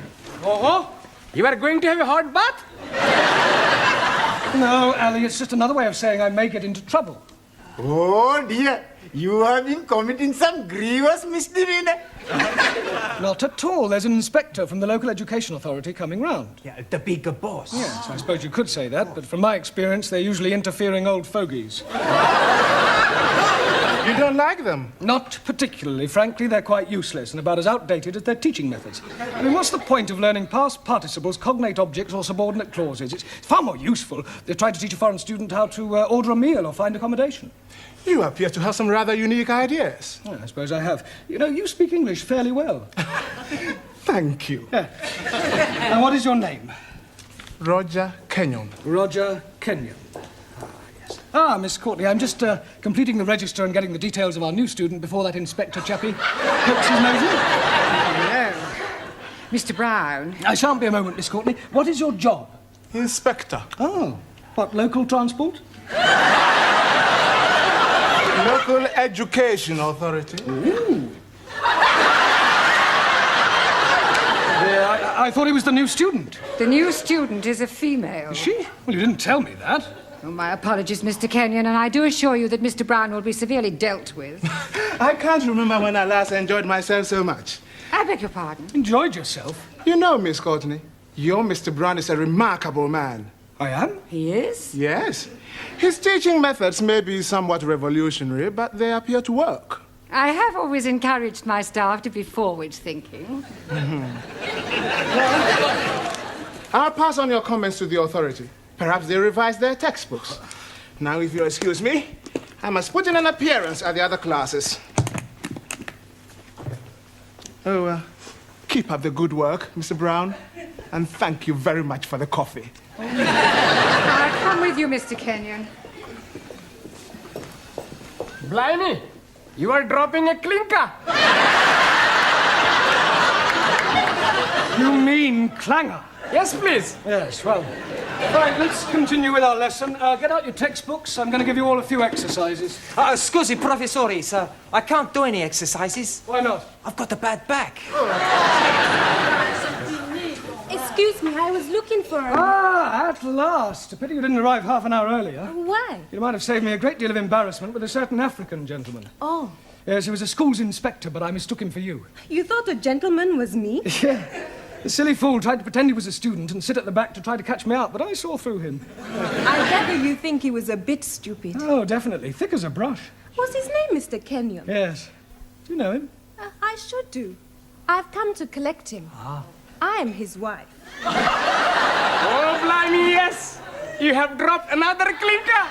Oh, you are going to have a hot bath? No, Ali, it's just another way of saying I may get into trouble. Oh dear, you have been committing some grievous misdemeanor. Not at all. There's an inspector from the local education authority coming round. Yeah, the bigger boss. Yes, I suppose you could say that, but from my experience, they're usually interfering old fogies. You don't like them? Not particularly. Frankly, they're quite useless and about as outdated as their teaching methods. I mean, what's the point of learning past participles, cognate objects, or subordinate clauses? It's far more useful if they try to teach a foreign student how to order a meal or find accommodation. You appear to have some rather unique ideas. Well, I suppose I have. You know, you speak English fairly well. Thank you. Yeah. Now, what is your name? Roger Kenyon. Roger Kenyon. Miss Courtney, I'm just completing the register and getting the details of our new student before that inspector chappie pokes his nose in. Yeah. Mr. Brown. I shan't be a moment, Miss Courtney. What is your job? Inspector. Oh, what, local transport? Local Education Authority. Ooh. Yeah, I thought he was the new student. The new student is a female. Is she? Well, you didn't tell me that. Oh, my apologies, Mr. Kenyon, and I do assure you that Mr. Brown will be severely dealt with. I can't remember when I last enjoyed myself so much. I beg your pardon? Enjoyed yourself? You know, Miss Courtney, your Mr. Brown is a remarkable man. I am? He is? Yes. His teaching methods may be somewhat revolutionary, but they appear to work. I have always encouraged my staff to be forward-thinking. I'll pass on your comments to the authority. Perhaps they revise their textbooks. Now, if you'll excuse me, I must put in an appearance at the other classes. Oh, keep up the good work, Mr. Brown. And thank you very much for the coffee. I'll come with you, Mr. Kenyon. Blimey, you are dropping a clinker. You mean clanger? Yes, please. Yes, well. Right, let's continue with our lesson. Get out your textbooks. I'm going to give you all a few exercises. Scusi, professore, sir. I can't do any exercises. Why not? I've got a bad back. Excuse me, I was looking for her. Ah, at last. A pity you didn't arrive half an hour earlier. Why? You might have saved me a great deal of embarrassment with a certain African gentleman. Oh. Yes, he was a school's inspector, but I mistook him for you. You thought a gentleman was me? Yeah. The silly fool tried to pretend he was a student and sit at the back to try to catch me out, but I saw through him. I gather you think he was a bit stupid. Oh, definitely. Thick as a brush. What's his name, Mr. Kenyon? Yes. Do you know him? I should do. I've come to collect him. I am his wife. Oh, blimey, yes. You have dropped another clinker.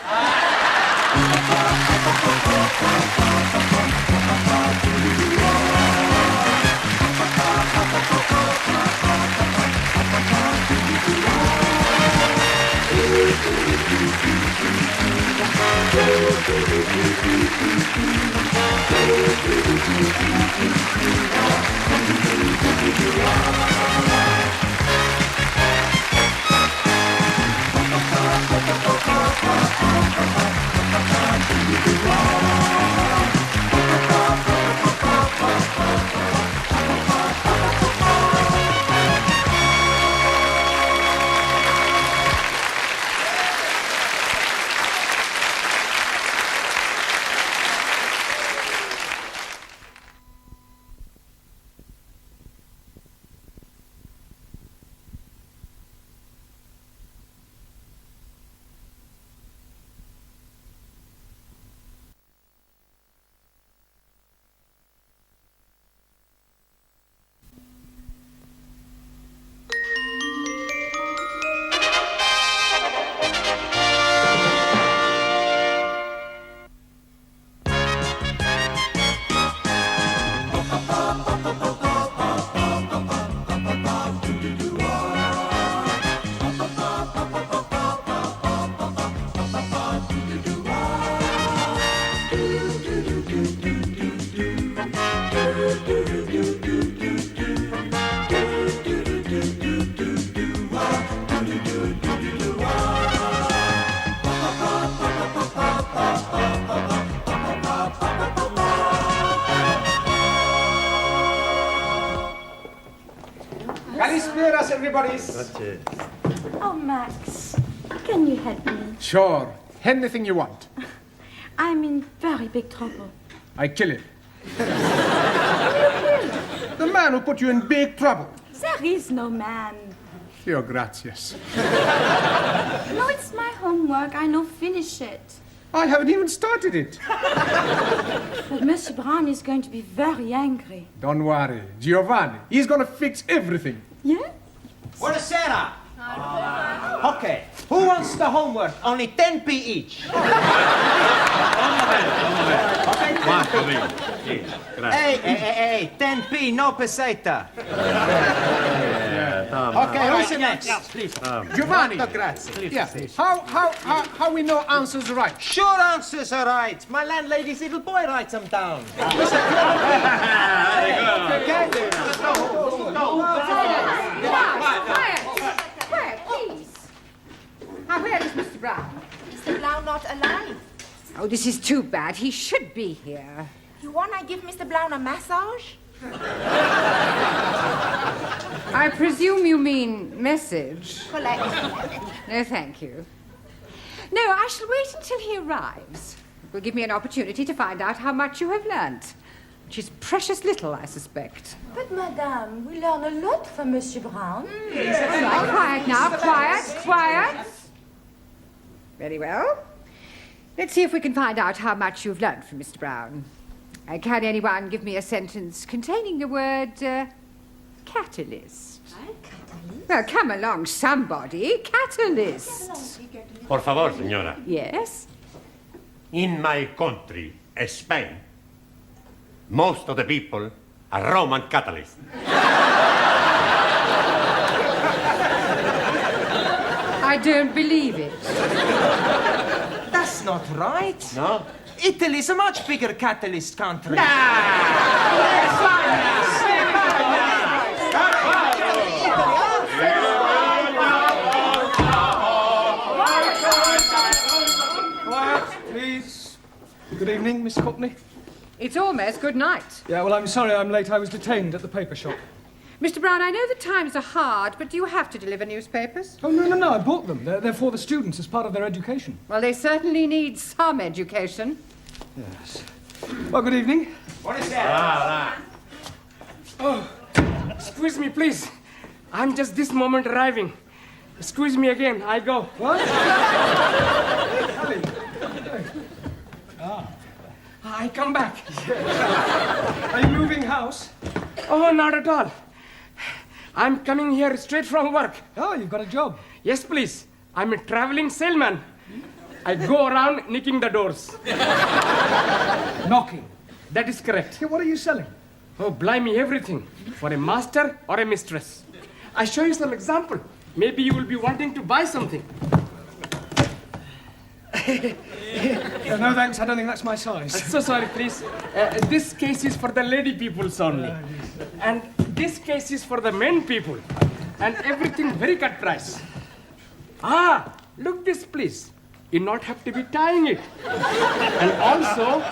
Kalispieras, everybody. Oh, Max, can you help me? Sure. Anything you want. I'm in very big trouble. I kill him. The man who put you in big trouble. There is no man. Your gracias. No, it's my homework. I no finish it. I haven't even started it. But Monsieur Brown is going to be very angry. Don't worry. Giovanni, he's gonna fix everything. Yeah? Buonasera. Okay. Who wants the homework? Only 10p each. Hey, 10p, no peseta. Okay, who's the next? Yeah, please. Giovanni. Grazie. Yeah. How we know answers right? Sure answers are right. My landlady's little boy writes them down. Quiet, please. Now, where is Mr. Brown? Mr. Brown not alive. Oh, this is too bad. He should be here. You wanna give Mr. Brown a massage? I presume you mean message. Correct. No, thank you. No, I shall wait until he arrives. It will give me an opportunity to find out how much you have learnt. Which is precious little, I suspect. But, Madame, we learn a lot from Monsieur Brown. All right, quiet now. Quiet. Very well. Let's see if we can find out how much you've learnt from Mr. Brown. Can anyone give me a sentence containing the word catalyst? Catalyst? Well, come along, somebody. Catalyst. Por favor, señora. Yes? In my country, Spain, most of the people are Roman Catholics. I don't believe it. That's not right. No? Italy's a much bigger catalyst country. Quiet, please. Good evening, Miss Courtney. It's almost good night. Yeah, well, I'm sorry I'm late. I was detained at the paper shop. Mr. Brown, I know the times are hard, but do you have to deliver newspapers? Oh, no, I bought them. They're for the students as part of their education. Well, they certainly need some education. Yes. Well, good evening. What is that? Oh, excuse me, please. I'm just this moment arriving. Excuse me again. I go. What? I come back. Are you moving house? Oh, not at all. I'm coming here straight from work. Oh, you've got a job. Yes, please. I'm a traveling salesman. I go around nicking the doors. Knocking. That is correct. Yeah, what are you selling? Oh, blimey, everything. For a master or a mistress. I show you some example. Maybe you will be wanting to buy something. No, thanks. I don't think that's my size. So sorry, please. This case is for the lady peoples only. And this case is for the men people. And everything very cut price. Ah, look this, please. You not have to be tying it. And also,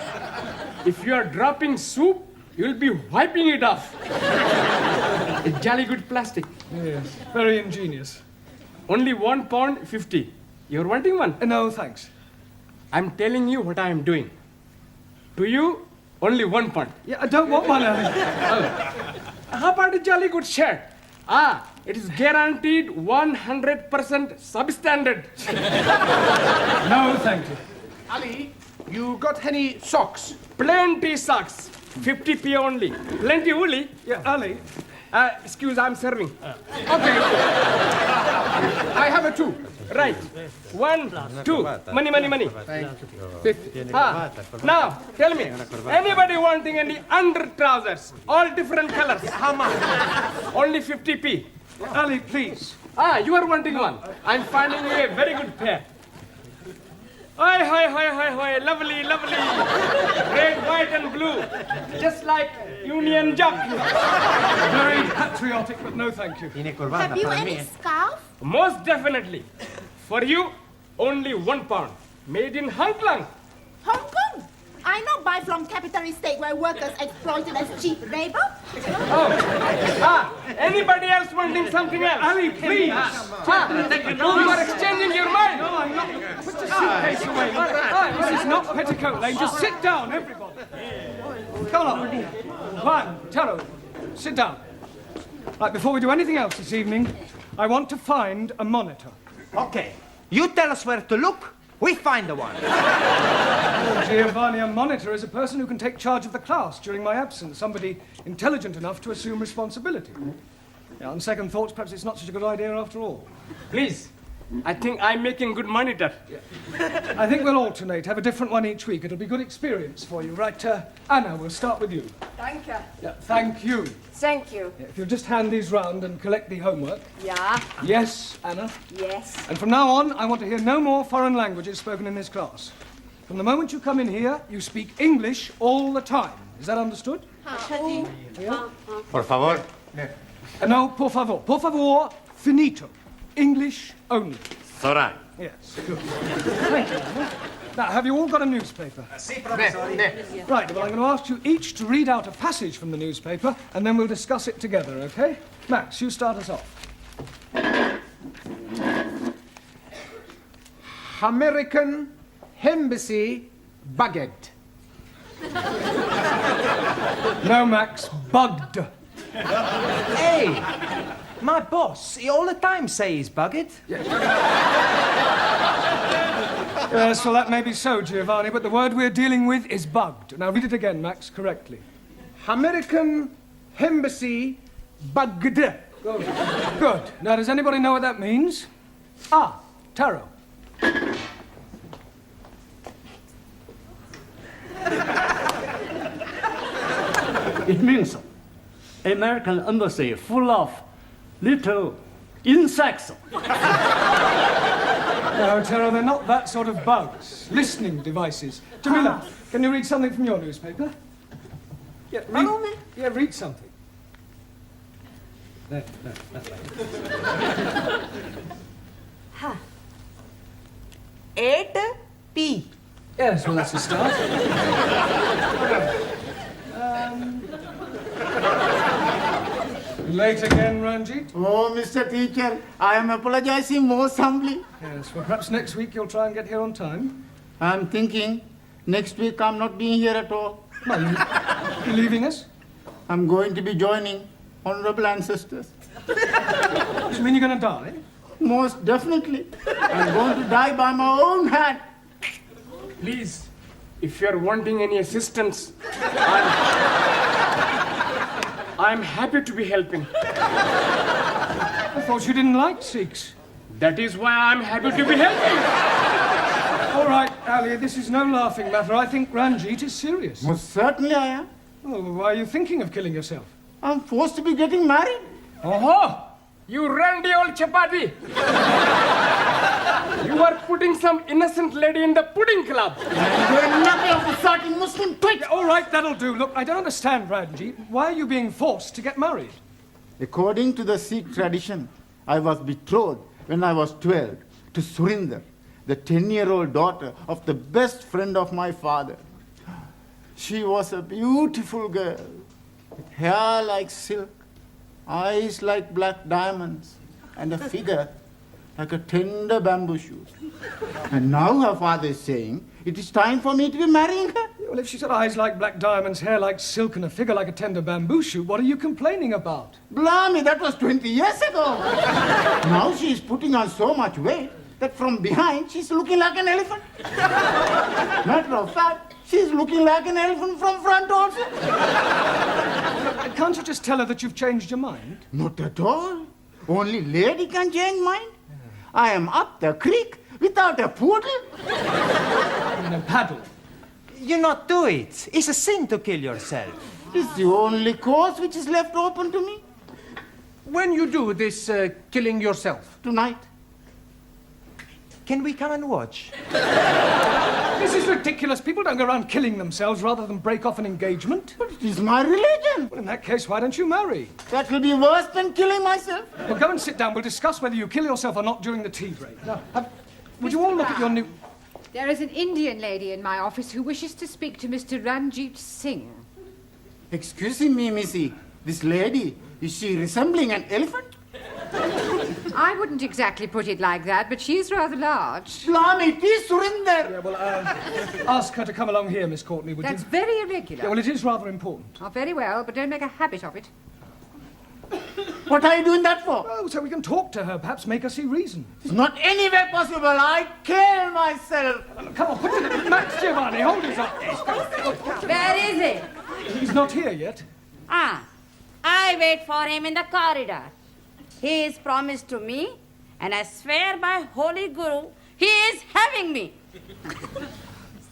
if you are dropping soup, you will be wiping it off. A jolly good plastic. Yes, very ingenious. Only £1.50. You're wanting one? No, thanks. I'm telling you what I am doing. To you, only £1. Yeah, I don't want one, Ellie. How about a jolly good shirt? Ah, it is guaranteed 100% substandard. No, thank you. Ali, you got any socks? Plenty socks. 50p only. Plenty woolly. Yeah, Ali. Excuse, I'm serving. Okay. I have a 2. Right. 1, 2. Money. 50. Now, tell me, anybody wanting any under trousers? All different colors. How much? Only 50p. Ali, please. Ah, you are wanting one. I'm finding you a very good pair. Hi, lovely. Red, white, and blue. Just like Union Jack. Very patriotic, but no thank you. Have you any scarf? Most definitely. For you, only £1. Made in Hong Kong. Hong Kong? I know buy from capitalist state where workers exploited as cheap labor. Anybody else wanting something else? Ali, please. You are exchanging your mind. No, I'm not. Put the suitcase away. This is not Petticoat Lane. Just sit down, everybody. Come on. Juan, Taro, sit down. Right, before we do anything else this evening, I want to find a monitor. Okay. You tell us where to look, we find the one. Oh, Giovanni, a monitor is a person who can take charge of the class during my absence, somebody intelligent enough to assume responsibility. Yeah, on second thoughts, perhaps it's not such a good idea after all. Please, I think I'm making good monitor. I think we'll alternate, have a different one each week. It'll be good experience for you. Right, Anna, we'll start with you. Thank you. Yeah, thank you. Thank you. Yeah, if you'll just hand these round and collect the homework. Yeah. Yes, Anna. Yes. And from now on, I want to hear no more foreign languages spoken in this class. From the moment you come in here, you speak English all the time. Is that understood? Por favor. No, por favor. Por favor, finito. English only. It's all right. Yes, good. Thank you, Anna. Now, have you all got a newspaper? Right, well, I'm going to ask you each to read out a passage from the newspaper, and then we'll discuss it together, okay? Max, you start us off. American Embassy Bugged. No, Max, bugged. Hey, my boss, he all the time say he's bugged. Yes, well, that may be so, Giovanni, but the word we're dealing with is bugged. Now, read it again, Max, correctly. American Embassy Bugged. Good. Now, does anybody know what that means? Ah, Taro. It means American embassy full of little insects. No, Taro, they're not that sort of bugs. Listening devices. Jamila, can you read something from your newspaper? Yeah, read something. There, that way. 8P. Yes, well, that's a start. Late again, Ranjit? Oh, Mr. Teacher, I am apologizing most humbly. Yes, well, perhaps next week you'll try and get here on time. I'm thinking next week I'm not being here at all. Well, you're leaving us? I'm going to be joining honorable ancestors. Does it mean you're going to die? Most definitely. I'm going to die by my own hand. Please, if you're wanting any assistance, I'm happy to be helping. I thought you didn't like Sikhs. That is why I'm happy to be helping. All right, Ali, this is no laughing matter. I think Ranjit is serious. Most certainly I am. Oh, why are you thinking of killing yourself? I'm forced to be getting married. Oh, you randy old chapati. You are putting some innocent lady in the pudding club. I'm doing nothing of the sort in Muslim twit. Yeah, all right, that'll do. Look, I don't understand, Ranjit. Why are you being forced to get married? According to the Sikh tradition, I was betrothed when I was 12 to Surinder, the 10-year-old daughter of the best friend of my father. She was a beautiful girl, with hair like silk, eyes like black diamonds, and a figure like a tender bamboo shoot. And now her father is saying it is time for me to be marrying her. Well, if she's got eyes like black diamonds, hair like silk, and a figure like a tender bamboo shoot, what are you complaining about? Blimey, that was 20 years ago. Now she is putting on so much weight that from behind she's looking like an elephant. Matter of fact, she's looking like an elephant from front also. Can't you just tell her that you've changed your mind? Not at all. Only lady can change mind. I am up the creek without a poodle. And a paddle. You not do it. It's a sin to kill yourself. It's the only course which is left open to me. When you do this killing yourself? Tonight. Can we come and watch? This is ridiculous. People don't go around killing themselves rather than break off an engagement. But it is my religion. Well, in that case, why don't you marry? That will be worse than killing myself. Well, go and sit down. We'll discuss whether you kill yourself or not during the tea break. Now, would you all look at your new... There is an Indian lady in my office who wishes to speak to Mr. Ranjit Singh. Excuse me, missy. This lady, is she resembling an elephant? I wouldn't exactly put it like that, but she is rather large. Blimey, it is Surinder. Yeah, well, ask her to come along here, Miss Courtney, would That's you? very irregular. Yeah, well, it is rather important. Oh, very well, but don't make a habit of it. What are you doing that for? Oh, so we can talk to her, perhaps make her see reason. It's not anywhere possible. I kill myself. Come on, put it... Max Giovanni, hold his up. Where is he? He's not here yet. Ah, I wait for him in the corridor. He is promised to me, and I swear by Holy Guru, he is having me.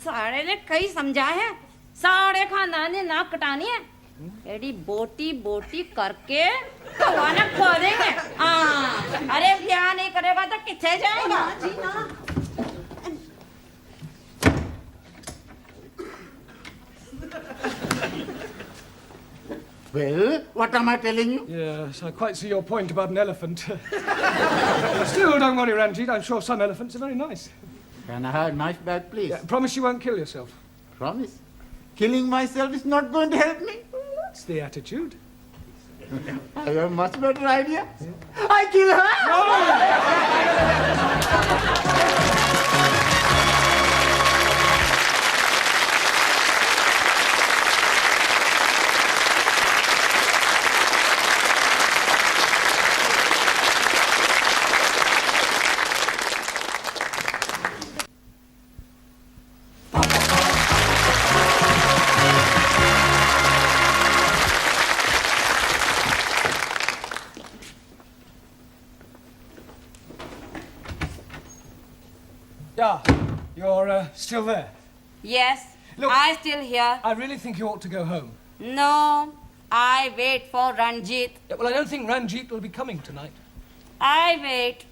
सारे ने कई समझा है, सारे खानदान ने नाक कटानी है, एडी बोटी बोटी करके कवाना खो देंगे। अरे ब्याह नहीं करेगा तो किथे जाएगा? Well, what am I telling you? Yes, I quite see your point about an elephant. Still, don't worry, Ranjit. I'm sure some elephants are very nice. Can I have a knife back, please? Yeah, promise you won't kill yourself. Promise. Killing myself is not going to help me. That's the attitude. I have a much better idea. I kill her! Yeah, you're still there. Yes, Look, I still here. I really think you ought to go home. No, I wait for Ranjit. Yeah, well, I don't think Ranjit will be coming tonight. I wait.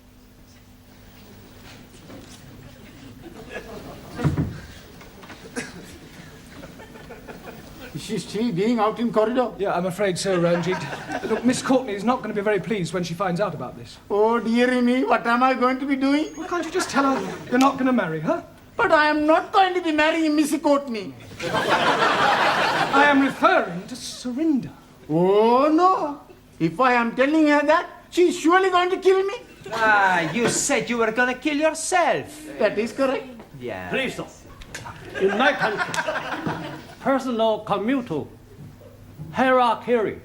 Is she still being out in corridor? Yeah, I'm afraid so, Ranjit. Look, Miss Courtney is not going to be very pleased when she finds out about this. Oh, dearie me, what am I going to be doing? Well, can't you just tell her you're not going to marry her? But I am not going to be marrying Missy Courtney. I am referring to Surinder. Oh, no. If I am telling her that, she's surely going to kill me. Ah, you said you were gonna kill yourself. That is correct. Yeah. Please, sir. In my country, personal commutal, hierarchy,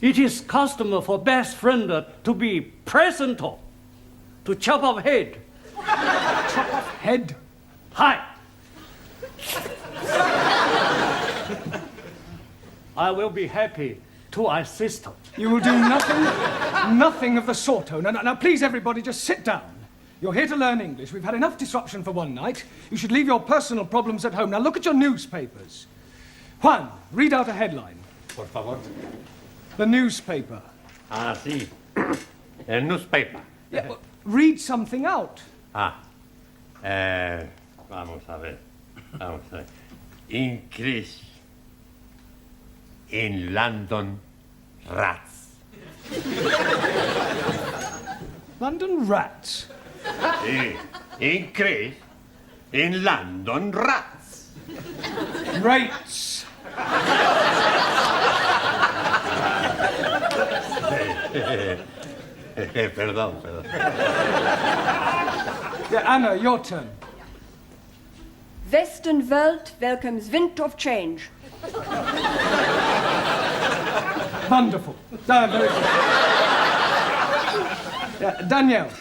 it is custom for best friend to be present, to chop off head. Chop off head? Hi. I will be happy to assist. You will do nothing of the sort. Oh, no, please, everybody, just sit down. You're here to learn English. We've had enough disruption for one night. You should leave your personal problems at home. Now, look at your newspapers. Juan, read out a headline. Por favor. The newspaper. Ah, sí. El newspaper. Yeah, well, read something out. Ah. Vamos a ver. Increase in London rats. London rats? Sí. Increase in London rats. Rates. Perdón. Yeah, Anna, your turn. Western Welt welcomes wind of change. Wonderful. Very good. Yeah, Danielle.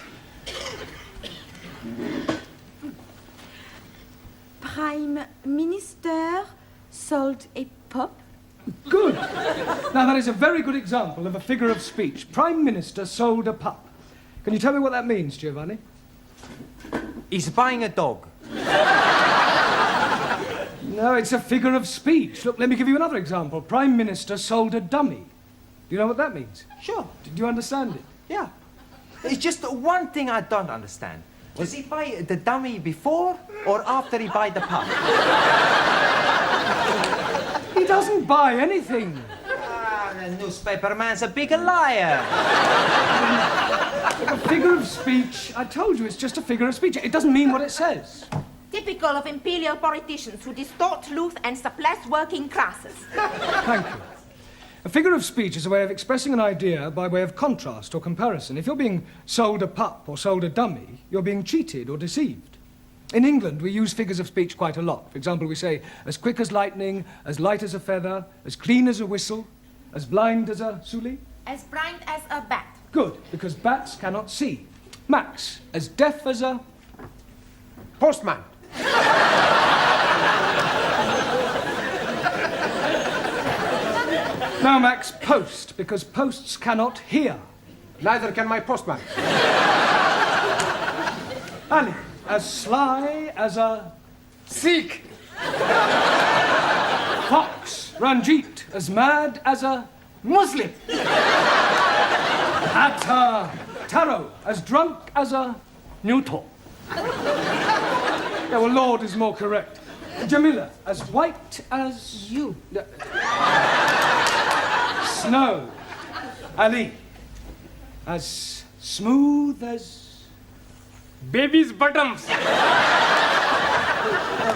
Prime Minister sold a pup. Good. Now, that is a very good example of a figure of speech. Prime Minister sold a pup. Can you tell me what that means, Giovanni? He's buying a dog. No, it's a figure of speech. Look, let me give you another example. Prime Minister sold a dummy. Do you know what that means? Sure. Do you understand it? Yeah. It's just one thing I don't understand. Does he buy the dummy before or after he buy the pup? He doesn't buy anything. Ah, the newspaper man's a big liar. A figure of speech, I told you, it's just a figure of speech. It doesn't mean what it says. Typical of imperial politicians who distort truth and suppress working classes. Thank you. A figure of speech is a way of expressing an idea by way of contrast or comparison. If you're being sold a pup or sold a dummy, you're being cheated or deceived. In England, we use figures of speech quite a lot. For example, we say, as quick as lightning, as light as a feather, as clean as a whistle, as blind as a suli. As blind as a bat. Good, because bats cannot see. Max, as deaf as a... Postman. Now, Max, post, because posts cannot hear. Neither can my postman. Ali, as sly as a... Sikh. Fox. Ranjit, as mad as a... Muslim. Atta. Taro, as drunk as a... Neutral. Yeah, well, Lord is more correct. Jamila, as white as... You. Snow. Ali, as smooth as... Baby's bottoms.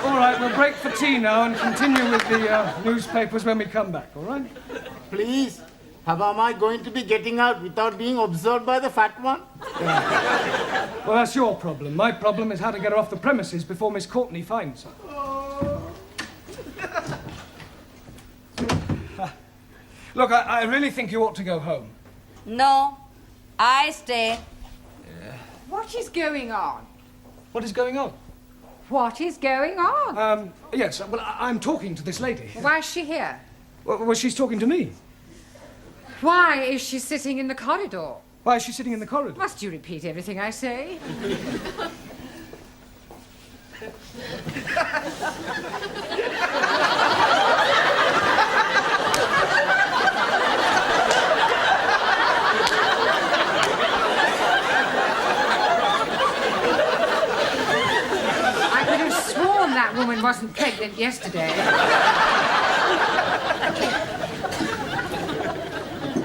All right, we'll break for tea now and continue with the newspapers when we come back, all right? Please, how am I going to be getting out without being observed by the fat one? Well, that's your problem. My problem is how to get her off the premises before Miss Courtney finds her. Look, I really think you ought to go home. No, I stay. What is going on? What is going on? What is going on? Yes, well, I'm talking to this lady. Why is she here? Well, she's talking to me. Why is she sitting in the corridor? Why is she sitting in the corridor? Must you repeat everything I say? I could have sworn that woman wasn't pregnant yesterday.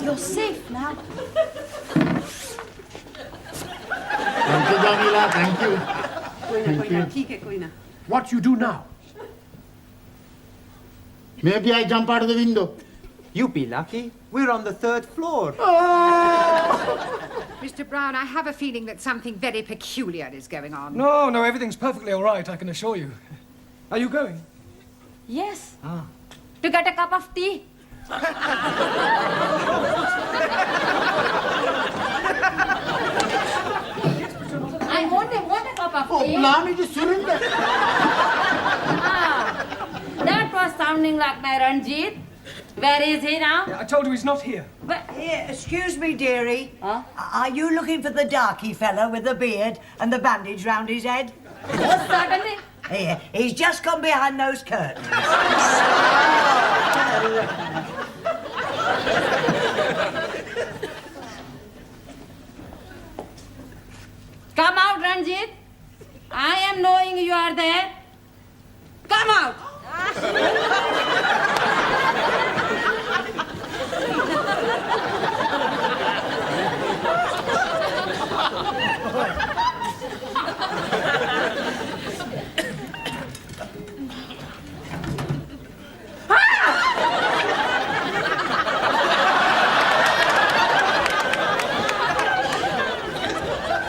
You're safe now. Thank you, Jamila, thank you. What you do now? Maybe I jump out of the window. You be lucky. We're on the 3rd floor. Mr. Brown, I have a feeling that something very peculiar is going on. No, everything's perfectly all right, I can assure you. Are you going? Yes. To get a cup of tea. I only want a cup of tea. Blimey, just surrender. That was sounding like my Ranjit. Where is he now? I told you he's not here. But Here, excuse me, dearie. Huh? Are you looking for the darky fella with the beard and the bandage round his head? most certainly. Here, he's just gone behind those curtains. Come out, Ranjit. I am knowing you are there. Come out.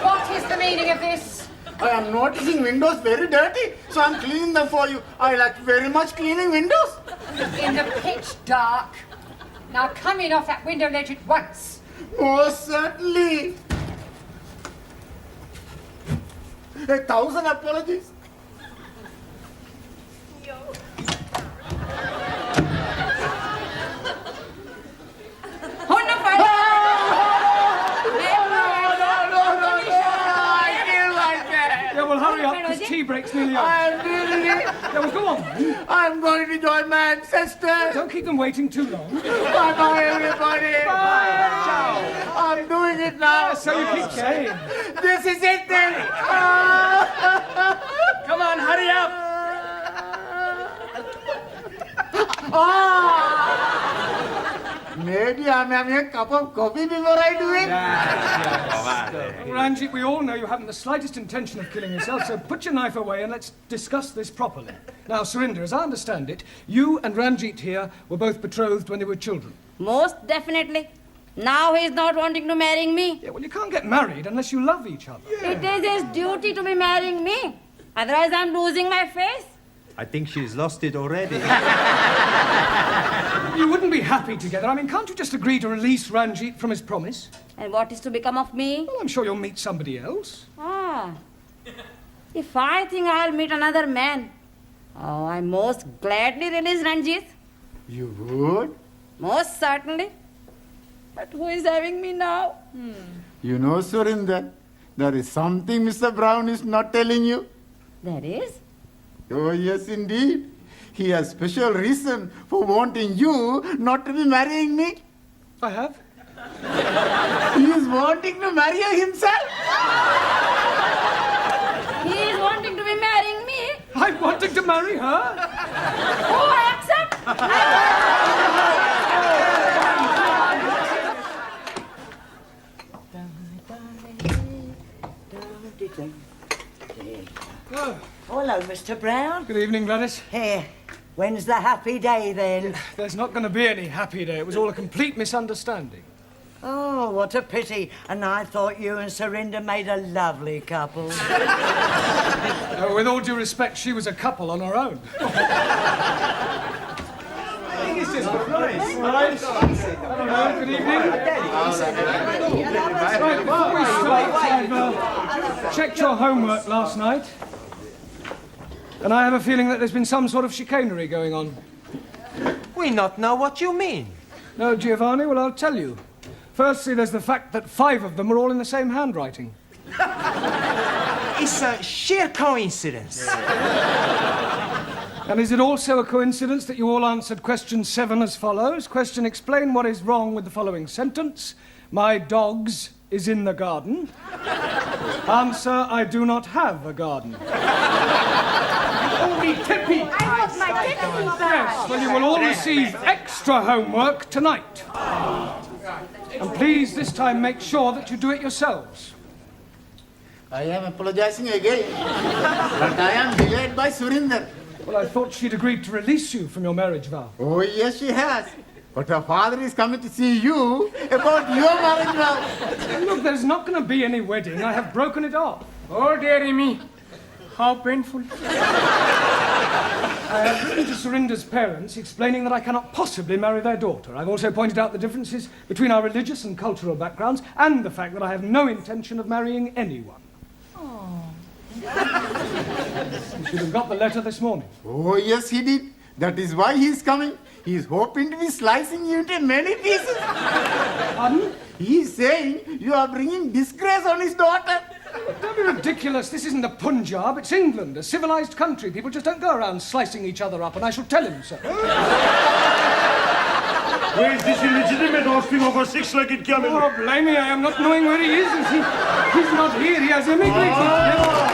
What is the meaning of this? I am noticing windows very dirty, so I'm cleaning them for you. I like very much cleaning windows. In the pitch dark. Now come in off that window ledge at once. Most certainly. 1,000 apologies. Yeah, well, hurry up, because tea break's nearly over. Yeah, well, go on. I'm going to join my ancestors. Don't keep them waiting too long. Bye-bye, everybody. Bye. I'm doing it now. So you keep saying. This is it then. Come on, hurry up. Maybe I'm having a cup of coffee before I do it. Ranjit, we all know you haven't the slightest intention of killing yourself, so put your knife away and let's discuss this properly. Now, Surinder, as I understand it, you and Ranjit here were both betrothed when they were children. Most definitely. Now he's not wanting to marry me. Yeah, well, you can't get married unless you love each other. It is his duty to be marrying me. Otherwise, I'm losing my face. I think she's lost it already. You wouldn't be happy together. I mean, can't you just agree to release Ranjit from his promise? And what is to become of me? Well, I'm sure you'll meet somebody else. If I think I'll meet another man, I most gladly release Ranjit. You would? Most certainly. But who is having me now? You know, Surinder, there is something Mr. Brown is not telling you. There is? Oh, yes, indeed. He has special reason for wanting you not to be marrying me. I have? He is wanting to marry her himself. He is wanting to be marrying me. I'm wanting to marry her. Oh, I accept. Hello, Mr. Brown. Good evening, Gladys. Here. When's the happy day, then? There's not going to be any happy day. It was all a complete misunderstanding. Oh, what a pity. And I thought you and Surinder made a lovely couple. With all due respect, she was a couple on her own. It's just nice. Good evening. Right, before we start, I've checked your homework last night, and I have a feeling that there's been some sort of chicanery going on. We not know what you mean. No, Giovanni? Well, I'll tell you. Firstly, there's the fact that 5 of them are all in the same handwriting. It's a sheer coincidence. And is it also a coincidence that you all answered question 7 as follows? Question: explain what is wrong with the following sentence. My dogs is in the garden. Answer: I do not have a garden. Only Tippy. I want my tippy back. Yes, well, you will all receive extra homework tonight. And please, this time, make sure that you do it yourselves. I am apologizing again, but I am delayed by Surinder. Well, I thought she'd agreed to release you from your marriage vow. Oh, yes, she has. But her father is coming to see you about your marriage vow. Look, there's not going to be any wedding. I have broken it off. Oh, dearie me. How painful. I have written to Surinder's parents explaining that I cannot possibly marry their daughter. I've also pointed out the differences between our religious and cultural backgrounds and the fact that I have no intention of marrying anyone. You should have got the letter this morning. Oh, yes, he did. That is why he is coming. He is hoping to be slicing you into many pieces. Pardon? He is saying you are bringing disgrace on his daughter. Don't be ridiculous. This isn't the Punjab. It's England, a civilized country. People just don't go around slicing each other up, and I shall tell him so. Where is this illegitimate offspring of a 6-legged camel? Oh, blame me. I am not knowing where he is. He's not here. He has immigrated.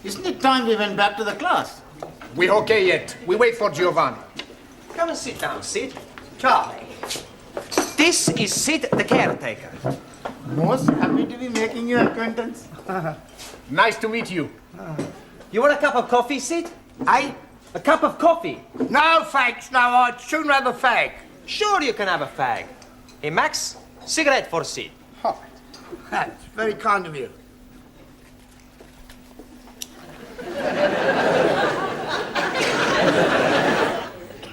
Isn't it time we went back to the class? We okay yet. We wait for Giovanni. Come and sit down, Sid. Charlie. This is Sid, the caretaker. Most happy to be making your acquaintance. Nice to meet you. You want a cup of coffee, Sid? Aye? A cup of coffee? No, thanks. No, I'd sooner have a fag. Sure you can have a fag. Hey, Max, cigarette for Sid. Oh, that's very kind of you.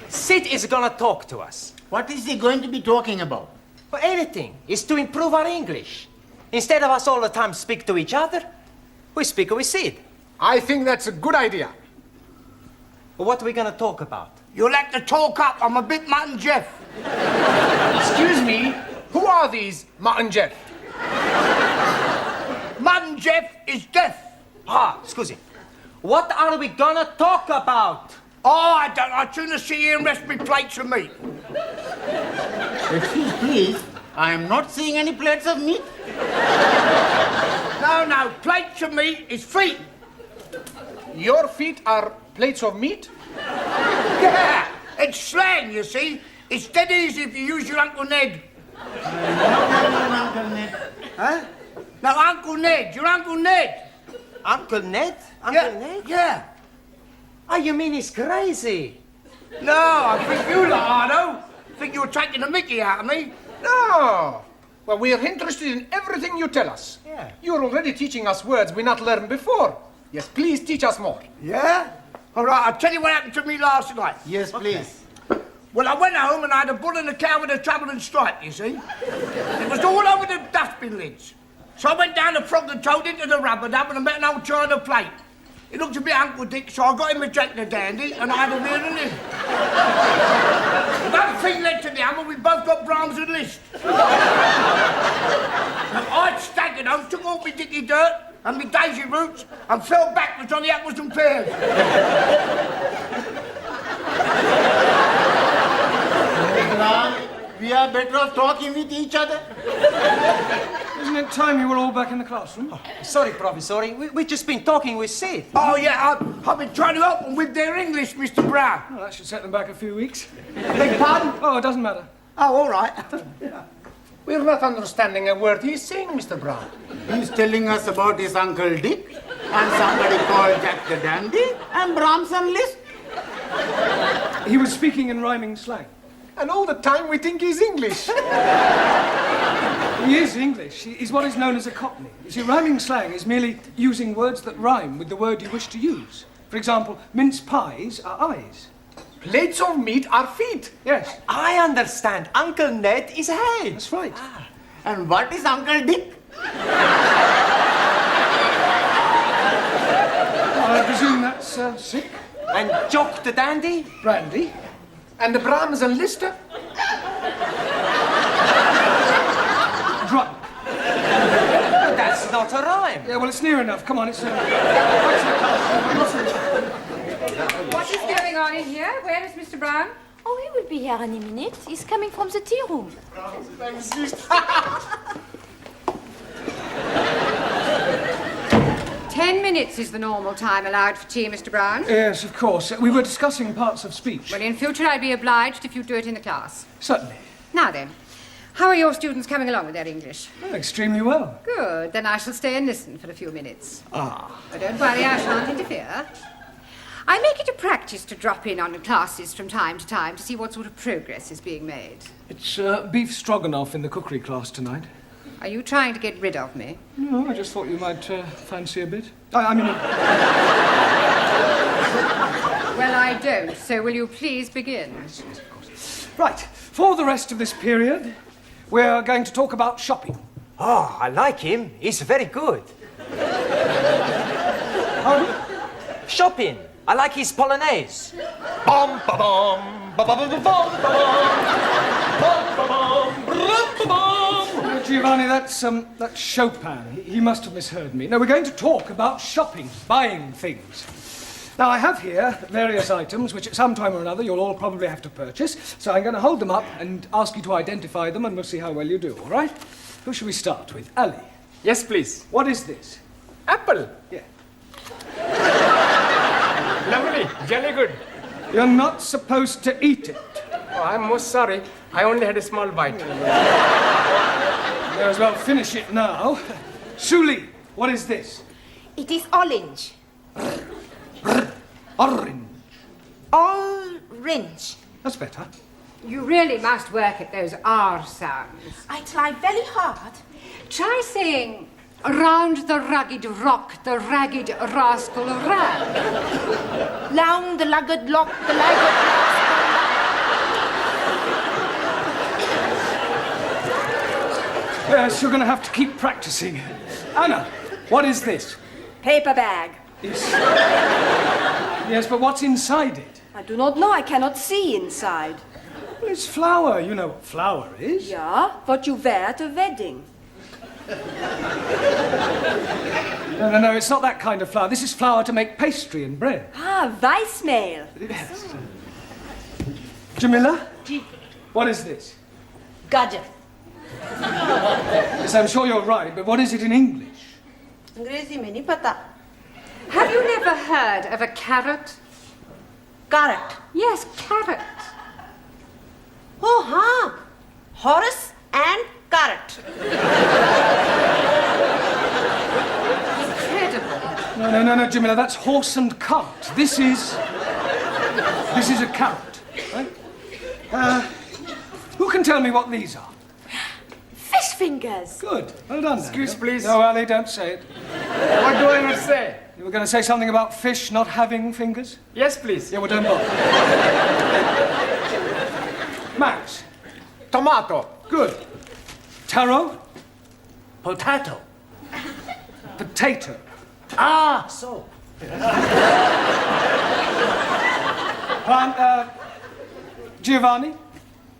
Sid is gonna talk to us. What is he going to be talking about? For anything. It's to improve our English. Instead of us all the time speak to each other, we speak with Sid. I think that's a good idea. What are we gonna talk about? You'll have to talk up. I'm a bit Matt and Jeff. Excuse me, who are these Matt and Jeff? Matt and Jeff is deaf. Ah, scusi. What are we gonna talk about? Oh, I don't. I'd sooner see you and rest me plates of meat. Excuse please, I am not seeing any plates of meat. No, plates of meat is feet. Your feet are plates of meat? Yeah, it's slang, you see. It's dead easy if you use your Uncle Ned. Uncle Ned. Huh? No, Uncle Ned, your Uncle Ned. Uncle Ned? Uncle Ned? Yeah. Oh, you mean he's crazy? No, I think you lot, Ardo. Think you were taking the mickey out of me? No. Well, we are interested in everything you tell us. Yeah. You're already teaching us words we not learned before. Yes, please teach us more. Yeah? All right, I'll tell you what happened to me last night. Yes, please. Well, I went home and I had a bull and a cow with a trouble and stripe, you see. It was all over the dustbin lids. So I went down the frog and toad into the rubber dub and I met an old china plate. It looked a bit Uncle Dick, so I got him a Jack the Dandy and I had a real in. One thing led to the other, we both got Brahms and Liszt. I staggered home, took off my dicky dirt and my daisy roots and fell backwards on the apples and pears. We are better off talking with each other. Isn't it time you were all back in the classroom? Oh, sorry, Professor. We've just been talking with Sid. Oh, yeah, I've been trying to help them with their English, Mr. Brown. Well, that should set them back a few weeks. Beg pardon? Oh, it doesn't matter. Oh, all right. We're not understanding a word he's saying, Mr. Brown. He's telling us about his Uncle Dick and somebody called Jack the Dandy and Brahms and Liszt. He was speaking in rhyming slang. And all the time we think he's English. He is English. He's what is known as a Cockney. You see, rhyming slang is merely using words that rhyme with the word you wish to use. For example, mince pies are eyes. Plates of meat are feet. Yes. I understand. Uncle Ned is head. That's right. And what is Uncle Dick? I presume that's sick. And Jock the Dandy? Brandy. And the Brahms and Liszt? Drunk. That's not a rhyme. Yeah, well, it's near enough. Come on, it's... What is going on in here? Where is Mr. Brown? Oh, he will be here any minute. He's coming from the tea room. 10 minutes is the normal time allowed for tea, Mr. Brown. Yes, of course. We were discussing parts of speech. Well, in future, I'd be obliged if you do it in the class. Certainly. Now then, how are your students coming along with their English? Oh, extremely well. Good. Then I shall stay and listen for a few minutes. Ah. Oh, don't worry, I shan't interfere. I make it a practice to drop in on classes from time to time to see what sort of progress is being made. It's beef stroganoff in the cookery class tonight. Are you trying to get rid of me? No, I just thought you might fancy a bit. I mean... Well, I don't, so will you please begin? Yes, of course. Right, for the rest of this period, we're going to talk about shopping. Oh, I like him. He's very good. Shopping. I like his polonaise. Bum ba bum ba ba ba ba bum ba bum. Giovanni, that's Chopin. He must have misheard me. No, we're going to talk about shopping, buying things. Now, I have here various items which at some time or another you'll all probably have to purchase, so I'm going to hold them up and ask you to identify them, and we'll see how well you do, all right? Who shall we start with? Ali. Yes, please. What is this? Apple. Yeah. Lovely. Jolly good. You're not supposed to eat it. Oh, I'm most sorry. I only had a small bite. May as well finish it now. Suli, what is this? It is orange. Orange. Orange. That's better. You really must work at those R sounds. I try very hard. Try saying, round the rugged rock, the ragged rascal ran. Round the rugged lock, the ragged rascal. Yes, you're going to have to keep practicing. Anna, what is this? Paper bag. Yes, but what's inside it? I do not know. I cannot see inside. Well, it's flour. You know what flour is. Yeah, what you wear at a wedding. No, it's not that kind of flour. This is flour to make pastry and bread. Ah, Weissmehl. Yes. Jamila? What is this? Gajar. Yes, I'm sure you're right, but what is it in English? अंग्रेजी में नहीं पता. Have you never heard of a carrot? Carrot. Yes, carrot. Oh, हाँ. Horse and carrot. Incredible. No, Jamila, that's horse and cart. This is a carrot, right? Who can tell me what these are? Fish fingers. Good. Well done. Excuse, Daniel. please. No, Ali, don't say it. What do I not say? You were going to say something about fish not having fingers? Yes, please. Yeah, well, don't bother. Max. Tomato. Good. Taro. Potato. Potato. Ah, so. Giovanni.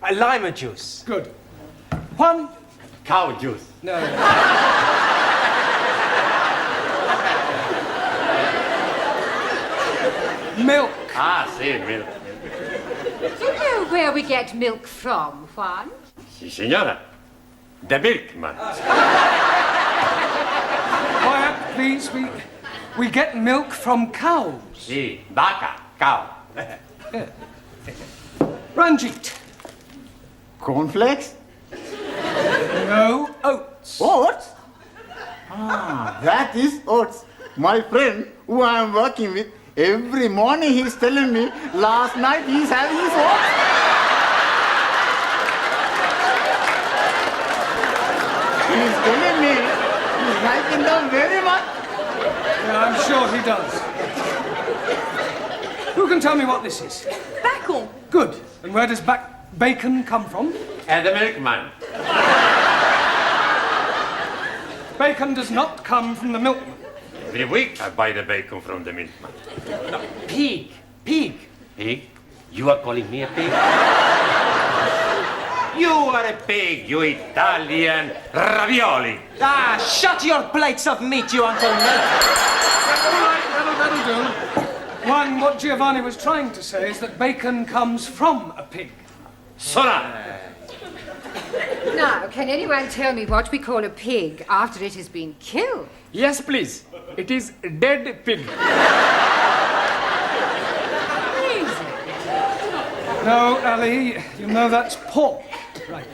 Lima juice. Good. Juan. Cow juice. No. Milk. Ah, see, milk. Do you know where we get milk from, Juan? Si, signora. The milkman. Quiet, please. We get milk from cows. Si, vaca, cow. Ranjit. Cornflakes? No, oats. Oats? Ah, that is oats. My friend, who I am working with, every morning he's telling me last night he's having his oats. He's telling me he's liking them very much. Yeah, I'm sure he does. Who can tell me what this is? Bacon. Good. And where does bacon come from? And the milkman. Bacon does not come from the milkman. Every week I buy the bacon from the milkman. No, pig. Pig. Pig? You are calling me a pig? You are a pig, you Italian ravioli. Ah, shut your plates of meat, you Uncle Ned. All right, that'll do. One, what Giovanni was trying to say is that bacon comes from a pig. Sola. Now, can anyone tell me what we call a pig after it has been killed? Yes, please. It is a dead pig. No, Ali, you know that's pork. Right.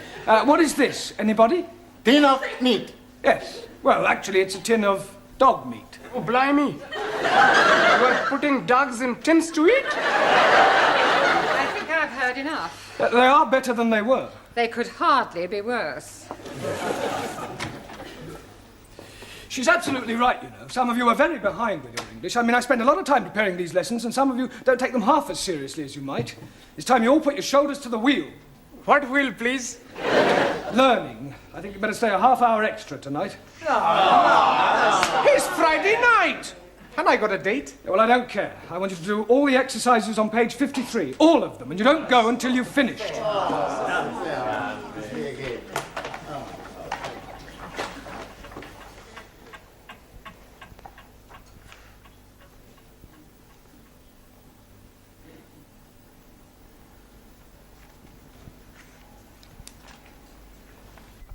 What is this? Anybody? Tin of meat. Yes. Well, actually, it's a tin of dog meat. Oh, blimey. You are putting dogs in tins to eat? I think I've heard enough. They are better than they were. They could hardly be worse. She's absolutely right, you know. Some of you are very behind with your English. I mean, I spend a lot of time preparing these lessons, and some of you don't take them half as seriously as you might. It's time you all put your shoulders to the wheel. What wheel, please? Learning. I think you better stay a half hour extra tonight. It's Friday night. And I got a date. Yeah, well, I don't care. I want you to do all the exercises on page 53. All of them. And you don't go until you've finished.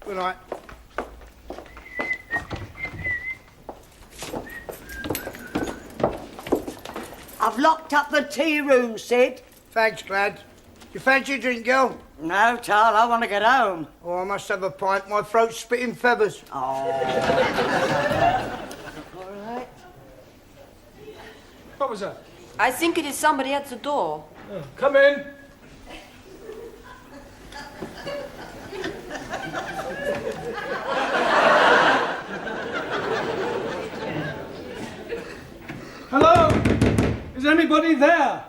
Good night. I've locked up the tea room, Sid. Thanks, Glad. You fancy a drink, girl? No, Charles, I want to get home. Oh, I must have a pint. My throat's spitting feathers. Oh. All right. What was that? I think it is somebody at the door. Oh, come in. Hello? Is anybody there?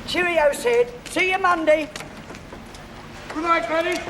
Cheerio, Sid. See you Monday. Good night, Granny.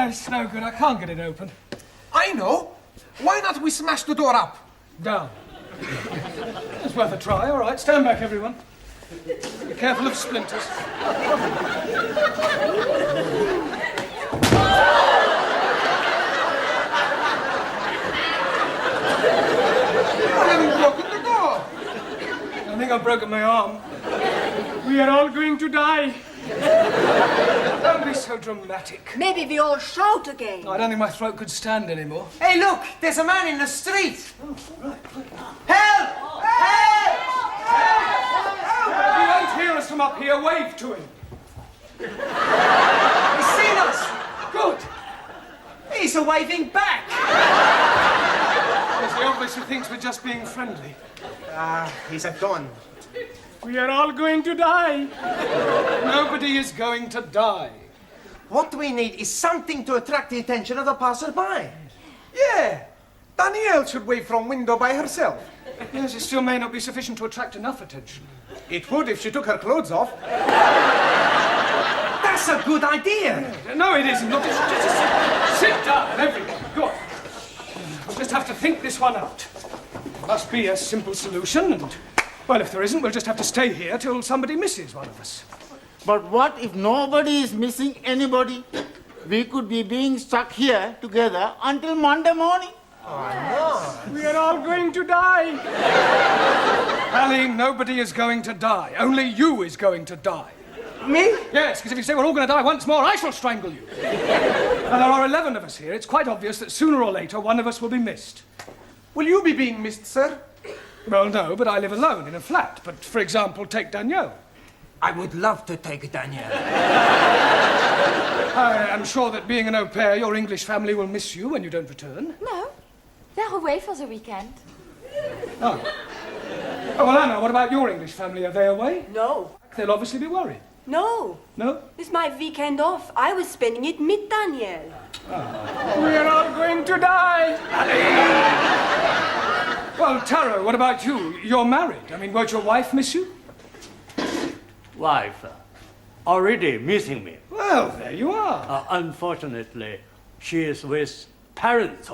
It's no good. I can't get it open. I know. Why not we smash the door up? Down. It's worth a try. All right, stand back, everyone. Be careful of splinters. I haven't broken the door. I think I've broken my arm. We are all going to die. Don't be so dramatic. Maybe we all shout again. I don't think my throat could stand anymore. Hey, look, there's a man in the street. Help! Help! If you won't hear us from up here, wave to him. He's seen us. Good. He's waving back. Yes, he obviously thinks we're just being friendly. He's a don. We are all going to die. Nobody is going to die. What we need is something to attract the attention of the passerby. Yeah. Danielle should wave from window by herself. Yes, it still may not be sufficient to attract enough attention. It would if she took her clothes off. That's a good idea. No, it isn't. Look, just sit down, everyone. Go on. We'll just have to think this one out. There must be a simple solution, and, well, if there isn't, we'll just have to stay here till somebody misses one of us. But what if nobody is missing anybody? We could be being stuck here together until Monday morning. We are all going to die. Ali, nobody is going to die. Only you is going to die. Me? Yes, because if you say we're all going to die once more, I shall strangle you. And there are 11 of us here. It's quite obvious that sooner or later one of us will be missed. Will you be being missed, sir? Well, no, but I live alone in a flat. But, for example, take Danielle. I would love to take Danielle. I am sure that being an au pair, your English family will miss you when you don't return. No, they're away for the weekend. Oh. Oh, well, Anna, what about your English family? Are they away? No. They'll obviously be worried. No. No? It's my weekend off. I was spending it with Danielle. We are all going to die. Well, Taro, what about you? You're married. I mean, won't your wife miss you? Wife already missing me. Well, there you are. Unfortunately, she is with parents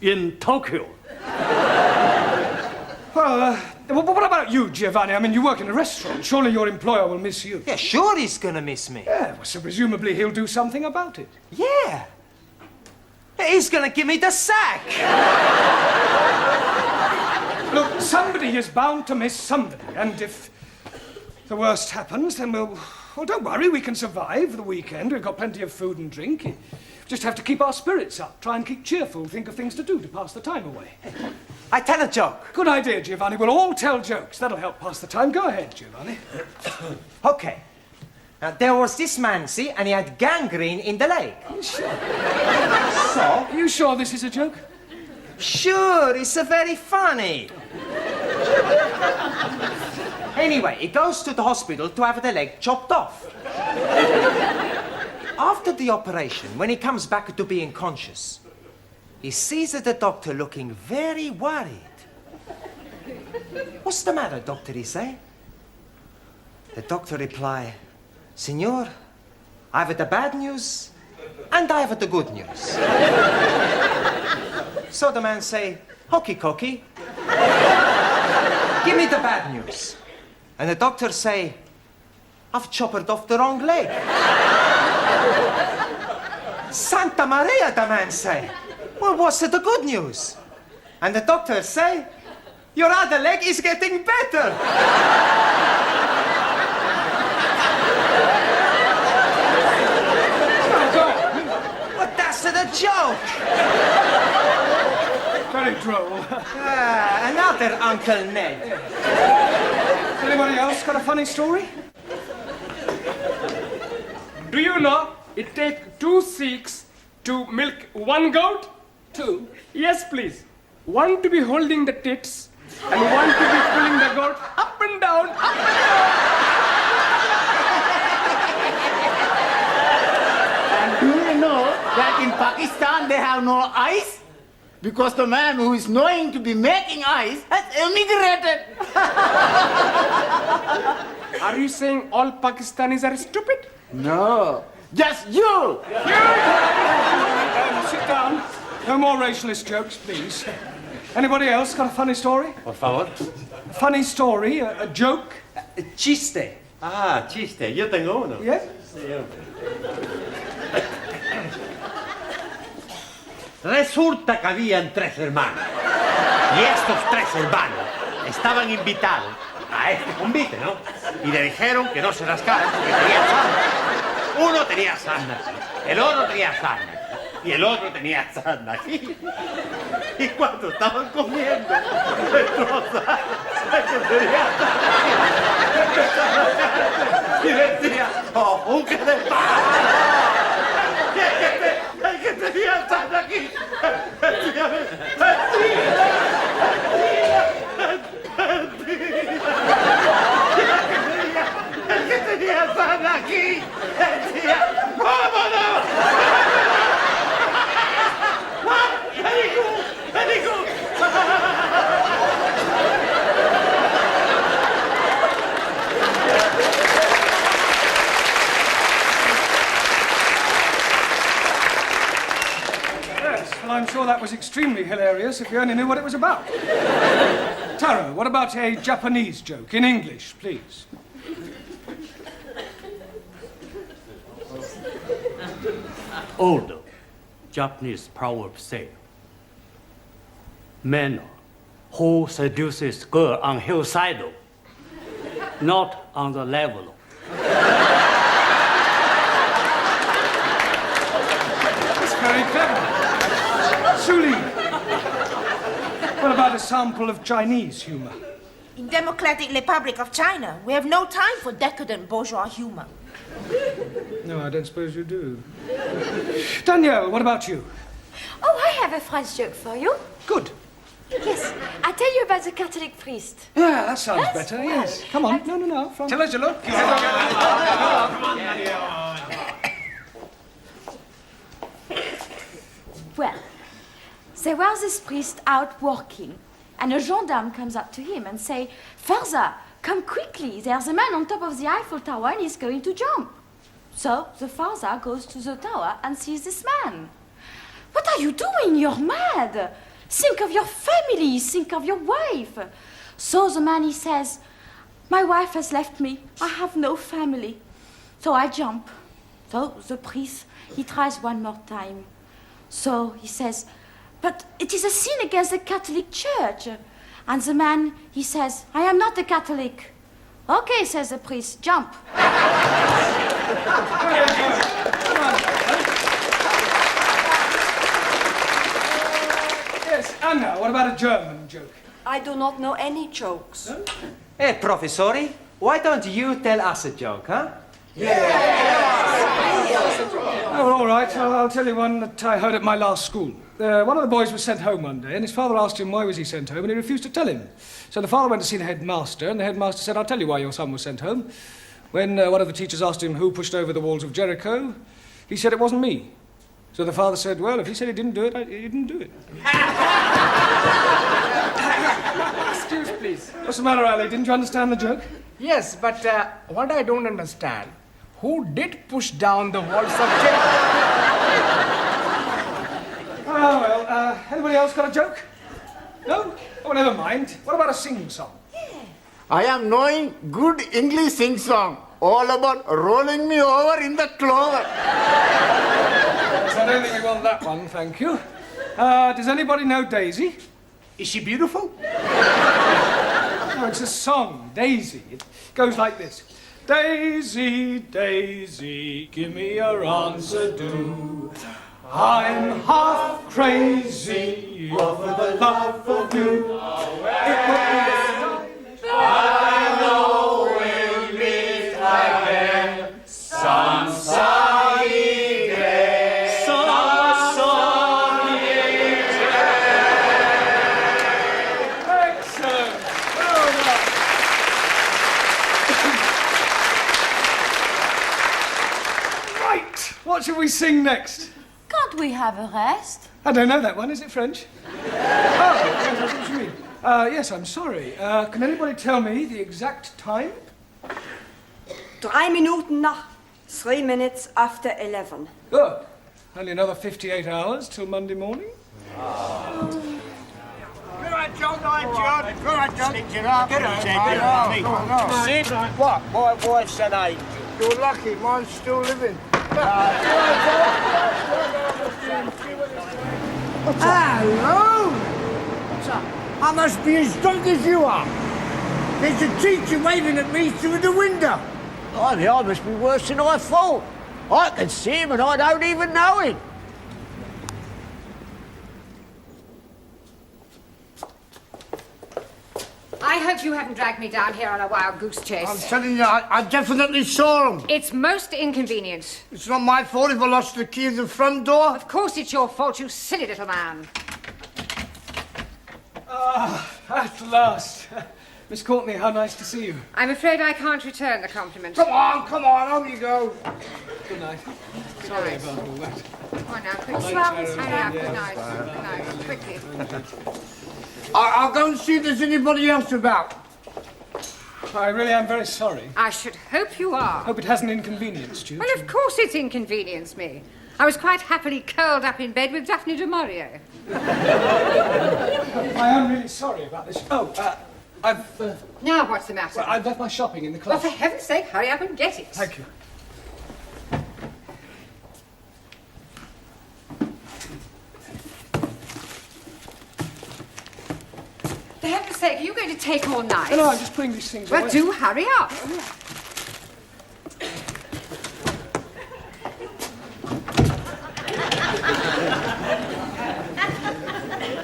in Tokyo. Well, what about you, Giovanni? I mean, you work in a restaurant. Surely your employer will miss you. Yeah, sure he's gonna miss me. Yeah, well, so presumably he'll do something about it. Yeah. He's gonna give me the sack. Look, somebody is bound to miss somebody, and if the worst happens, then well, don't worry, we can survive the weekend. We've got plenty of food and drink. We just have to keep our spirits up, try and keep cheerful, think of things to do to pass the time away. I tell a joke. Good idea, Giovanni. We'll all tell jokes. That'll help pass the time. Go ahead, Giovanni. Okay. Now, there was this man, see, and he had gangrene in the leg. Sure. So? Are you sure this is a joke? Sure, it's very funny. Anyway, he goes to the hospital to have the leg chopped off. After the operation, when he comes back to being conscious, he sees the doctor looking very worried. What's the matter, doctor, he say? The doctor reply, Senor, I have the bad news and I have the good news. So the man say, hokey cokey, give me the bad news. And the doctor say, I've chopped off the wrong leg. Santa Maria, the man say. Well, what's the good news? And the doctor say, your other leg is getting better. But that's the joke. Very droll. Another Uncle Ned. Anybody else got a funny story? Do you know it takes 2 Sikhs to milk 1 goat? 2? Yes, please. 1 to be holding the tits and 1 to be pulling the goat up and down, up and down. And do you know that in Pakistan they have no eyes? Because the man who is knowing to be making eyes has emigrated. Are you saying all Pakistanis are stupid? No, Just you! Sit down. No more racialist jokes, please. Anybody else got a funny story? Por favor. A funny story, a joke? Chiste. Ah, chiste. Yo tengo uno. Yes? Sí, Resulta que habían 3 hermanos. Y estos 3 hermanos estaban invitados a este convite, ¿no? Y le dijeron que no se rascaran porque tenía sarna. Uno tenía sarna aquí, el otro tenía sarna aquí, y el otro tenía sarna aquí. Y cuando estaban comiendo, y decía, ¡oh, un que de el que tenía sarna aquí! El que tenía sarna aquí decía, ¡vámonos! ¡Very good! Yes, well, I'm sure that was extremely hilarious if you only knew what it was about. Taro, what about a Japanese joke in English, please? Old Japanese proverb say, man who seduces girl on hillside, not on the level. That's very clever. Suli, what about a sample of Chinese humor? In Democratic Republic of China, we have no time for decadent bourgeois humor. No, I don't suppose you do. Danielle, what about you? Oh, I have a French joke for you. Good. Yes, I tell you about the Catholic priest. Yeah, that sounds Yes? better, yes. Come on. No. Tell us, look. Well, there was this priest out walking, and a gendarme comes up to him and say, "Father, come quickly, there's a man on top of the Eiffel Tower and he's going to jump." So the father goes to the tower and sees this man. "What are you doing? You're mad. Think of your family, think of your wife." So the man, he says, "My wife has left me, I have no family." So I jump. So the priest, he tries one more time. So he says, "But it is a sin against the Catholic Church." And the man, he says, "I am not a Catholic." "Okay," says the priest, "jump." Yes, Anna, what about a German joke? I do not know any jokes. No? Hey, Professori, why don't you tell us a joke, huh? Oh, all right. I'll tell you one that I heard at my last school. One of the boys was sent home one day, and his father asked him why was he sent home, and he refused to tell him. So the father went to see the headmaster, and the headmaster said, "I'll tell you why your son was sent home." When one of the teachers asked him who pushed over the walls of Jericho, he said it wasn't me. So the father said, "Well, if he said he didn't do it, he didn't do it." Excuse, please. What's the matter, Ali? Didn't you understand the joke? Yes, but what I don't understand, who did push down the walls of Jericho? Oh, well, anybody else got a joke? No? Oh, never mind. What about a sing-song? I am knowing good English sing-song, all about rolling me over in the clover. Yes, I don't think we want that one, thank you. Does anybody know Daisy? Is she beautiful? No, it's a song, Daisy. It goes like this. Daisy, Daisy, give me your answer, do. I'm half crazy over the love of you. It would be I know we'll meet again some sunny day. Some sunny day. Excellent. Well done. Right. What should we sing next? Can't we have a rest? I don't know that one. Is it French? Oh, yes, that's what you mean. Yes, I'm sorry. Can anybody tell me the exact time? 3 Minuten nach 3 minutes after 11. Good. Only another 58 hours till Monday morning. Good night, John. Good night, John. Good night, John. Stick it up. Good night. Sit. What? My wife's an angel. You're lucky. Mine's still living. Hello. I must be as drunk as you are. There's a teacher waving at me through the window. I must be worse than I thought. I can see him and I don't even know him. I hope you haven't dragged me down here on a wild goose chase. I'm telling you, I definitely saw him. It's most inconvenient. It's not my fault if I lost the key of the front door. Of course it's your fault, you silly little man. At last. Miss Courtney, how nice to see you. I'm afraid I can't return the compliment. Come on, home you go. Good night. Sorry about all that. Come on now, quickly. Hurry up, good night. Good night, quickly. I'll go and see if there's anybody else about. I really am very sorry. I should hope you are. Hope it hasn't inconvenienced you. Well, of course it's inconvenienced me. I was quite happily curled up in bed with Daphne du Maurier. I am really sorry about this. I've... Now what's the matter? Well, I've left my shopping in the Well, closet. for heaven's sake, hurry up and get it. Thank you. For heaven's sake, are you going to take all night? No, I'm just putting these things Well, away. do hurry up.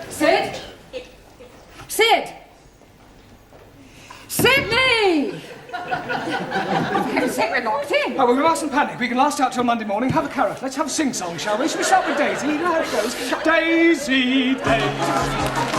Sid? Sid! Sydney! For heaven's sake, we're locked in. Oh, well, we mustn't panic. We can last out till Monday morning. Have a carrot. Let's have a sing-song, shall we? Shall we start with Daisy? You know how it goes. Daisy, Daisy.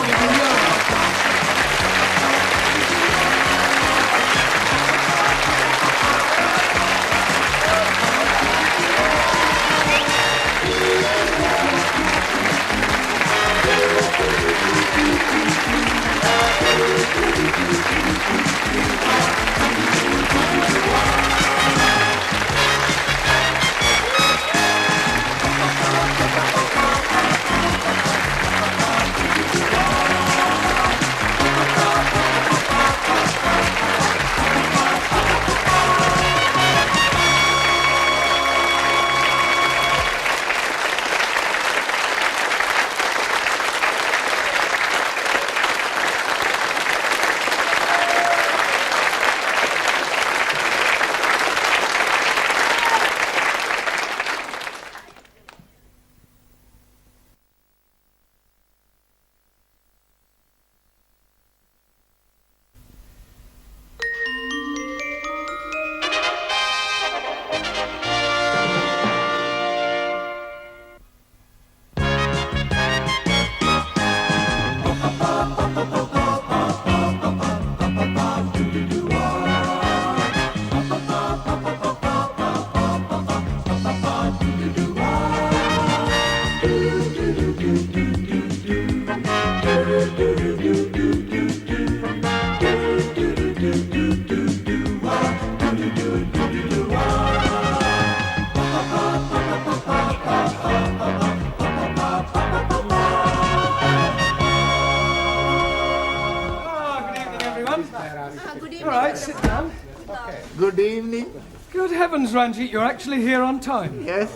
All right, sit down. Okay. Good evening. Good heavens, Ranjit, you're actually here on time. Yes.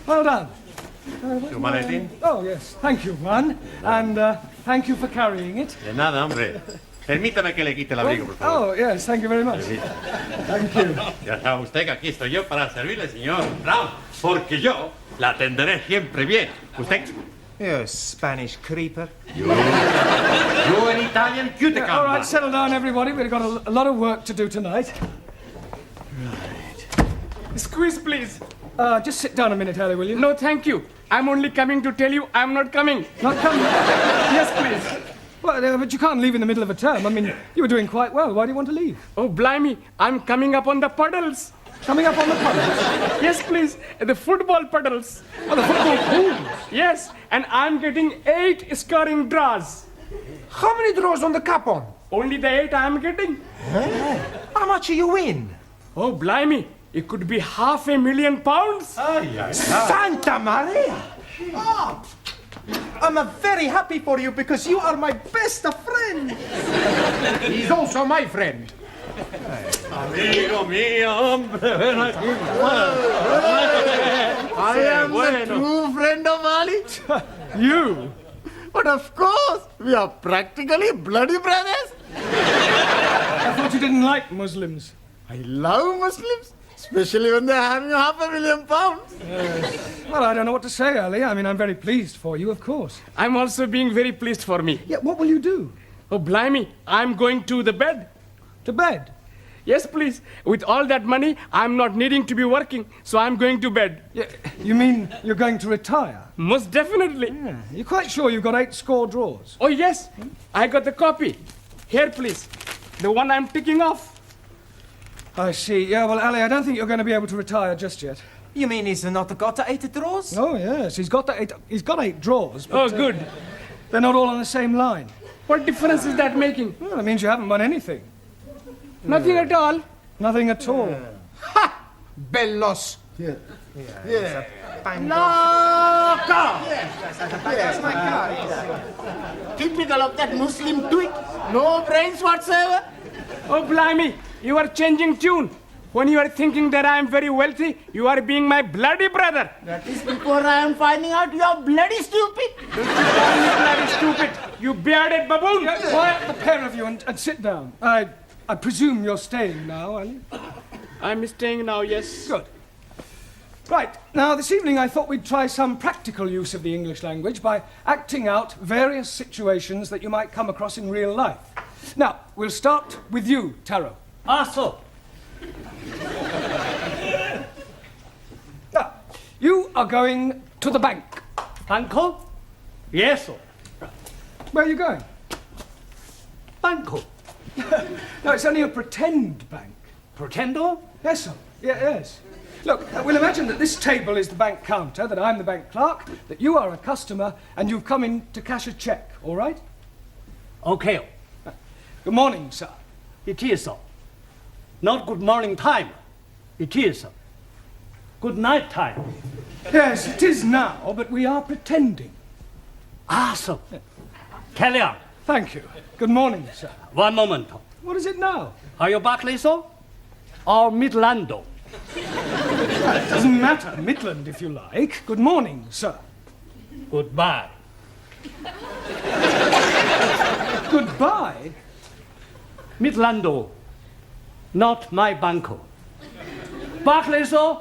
Well done. ¿Tu maletín? Oh, yes. Thank you, Juan. And thank you for carrying it. De nada, hombre. Permítame que le quite el abrigo, por favor. Oh, yes, thank you very much. Thank you. Ya sabe usted que aquí estoy yo para servirle, señor Brown, porque yo la atenderé siempre bien. ¿Usted? You Spanish creeper. You an Italian cuticum. All right, settle down, everybody. We've got a lot of work to do tonight. Right. Squeeze, please. Just sit down a minute, Harry, will you? No, thank you. I'm only coming to tell you I'm not coming. Not coming? Yes, please. Well, but you can't leave in the middle of a term. I mean, you were doing quite well. Why do you want to leave? Oh, blimey. I'm coming up on the puddles. Coming up on the puddles? Yes, please. The football puddles. Oh, the football pools? Yes, and I'm getting 8 scoring draws. How many draws on the cup on? Only the 8 I'm getting. How much you win? Oh, blimey. It could be £500,000. Santa Maria! Oh, I'm very happy for you because you are my best friend. He's also my friend. Amigo mío, hombre, ven aquí. I am the true friend of Ali. You? But of course, we are practically bloody brothers. I thought you didn't like Muslims. I love Muslims, especially when they're having £500,000. Well, I don't know what to say, Ali. I mean, I'm very pleased for you, of course. I'm also being very pleased for me. Yeah, what will you do? Oh, blimey, I'm going to the bed. To bed? Yes, please. With all that money, I'm not needing to be working, so I'm going to bed. Yeah, you mean you're going to retire? Most definitely. Yeah. You're quite sure you've got 8 score drawers? Oh, yes. I got the copy. Here, please. The one I'm ticking off. I see. Yeah, well, Ali, I don't think you're going to be able to retire just yet. You mean he's not got 8 drawers? Oh, yes. He's got 8 drawers. But, Oh, good. They're not all on the same line. What difference is that making? Well, it means you haven't won anything. Nothing at all. Nothing at all. Ha! Bellos. Yeah. Loco! That's my car. Typical of that Muslim twig. No brains whatsoever. Oh, blimey. You are changing tune. When you are thinking that I am very wealthy, you are being my bloody brother. That is before I am finding out you are bloody stupid. Don't you call me bloody stupid, you bearded baboon. Quiet, the pair of you, and sit down. I presume you're staying now, Ali? I'm staying now, yes. Good. Right, now this evening I thought we'd try some practical use of the English language by acting out various situations that you might come across in real life. Now, we'll start with you, Taro. So. Now, you are going to the bank. Banco? Yes, sir. Where are you going? Banco. No, it's only a pretend bank. Pretendo? Yes, sir. Yes. Look, we'll imagine that this table is the bank counter, that I'm the bank clerk, that you are a customer, and you've come in to cash a cheque, all right? Okay. Good morning, sir. It is, sir. Not good morning time. It is, sir. Good night time. Yes, it is now, but we are pretending. Sir. Carry on. Thank you. Good morning, sir. One moment. What is it now? Are you Barclay, sir? Or Midlando? It doesn't matter. Midland, if you like. Good morning, sir. Goodbye. Goodbye? Midlando, not my banco. Barclay, sir,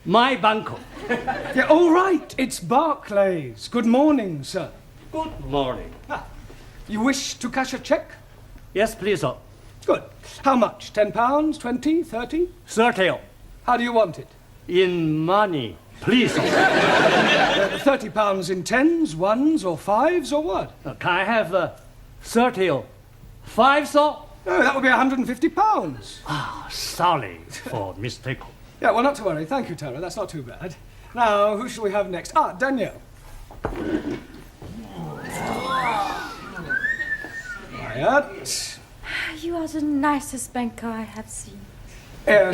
my banco. Yeah, all right. It's Barclays. Good morning, sir. Good morning. You wish to cash a cheque? Yes, please, sir. Good. How much? £10, 20, 30? 30. How do you want it? In money, please, sir. £30 in 10s, 1s, or 5s, or what? Can I have 30 5, sir? Oh, that would be £150. Sorry for mistake. Yeah, well, not to worry. Thank you, Tara. That's not too bad. Now, who shall we have next? Danielle. Quiet. You are the nicest banker I have seen.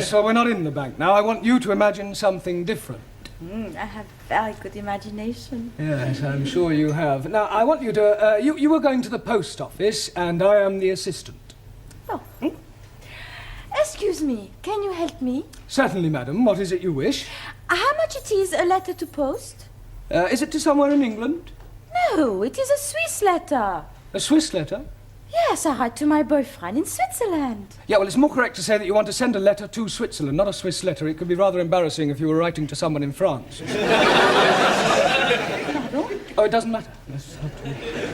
So we're not in the bank now. I want you to imagine something different. I have very good imagination. Yes, I'm sure you have. Now, I want you to... you were going to the post office, and I am the assistant. Oh. Excuse me, can you help me? Certainly, madam. What is it you wish? How much it is a letter to post? Is it to somewhere in England? No, it is a Swiss letter. A Swiss letter? Yes, I write to my boyfriend in Switzerland. Yeah, well, it's more correct to say that you want to send a letter to Switzerland, not a Swiss letter. It could be rather embarrassing if you were writing to someone in France. Pardon? Oh, it doesn't matter. Yes,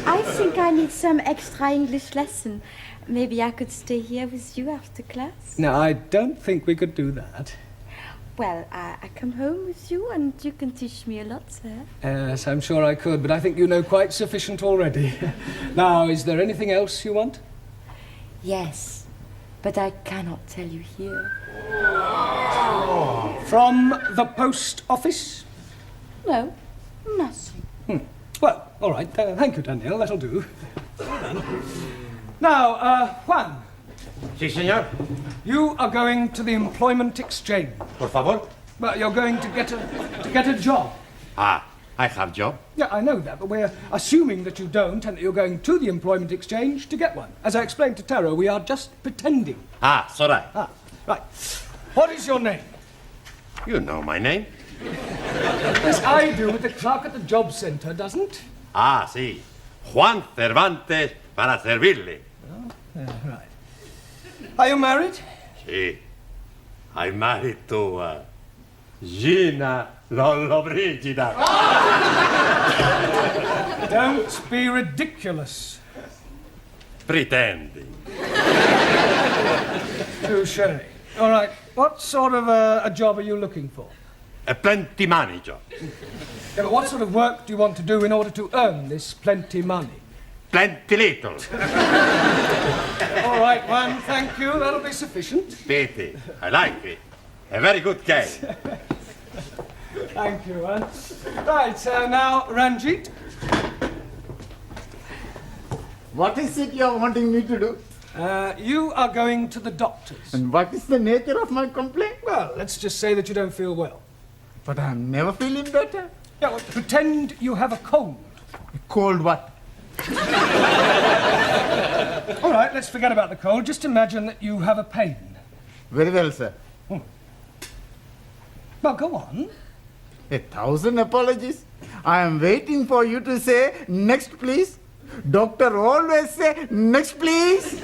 I think I need some extra English lesson. Maybe I could stay here with you after class. No, I don't think we could do that. Well, I come home with you and you can teach me a lot, sir. Yes, I'm sure I could, but I think you know quite sufficient already. Now, is there anything else you want? Yes, but I cannot tell you here. From the post office? No, nothing. Well, all right. Thank you, Danielle. That'll do. Now, Juan, Sí, señor. You are going to the employment exchange. Por favor. Well, you're going to get a job. Ah, I have job. Yeah, I know that, but we're assuming that you don't and that you're going to the employment exchange to get one. As I explained to Taro, we are just pretending. Ah, it's all right. Ah, right. What is your name? You know my name. Yes, I do, but the clerk at the job centre doesn't. Ah, sí. Juan Cervantes para servirle. Oh, yeah, right. Are you married? Sí. I'm married to Gina Lollobrigida. Don't be ridiculous. Pretending. Touché. All right. What sort of a job are you looking for? A plenty money job. Yeah, but what sort of work do you want to do in order to earn this plenty money? Plenty little. All right, Juan, thank you. That'll be sufficient. Pity. I like it. A very good game. Thank you, Juan. Right, now, Ranjit. What is it you're wanting me to do? You are going to the doctor's. And what is the nature of my complaint? Well, let's just say that you don't feel well. But I'm never feeling better. Yeah, well, pretend you have a cold. A cold what? All right, let's forget about the cold. Just imagine that you have a pain. Very well, sir. Well, go on. 1,000 apologies. I am waiting for you to say, next, please. Doctor always say, next, please.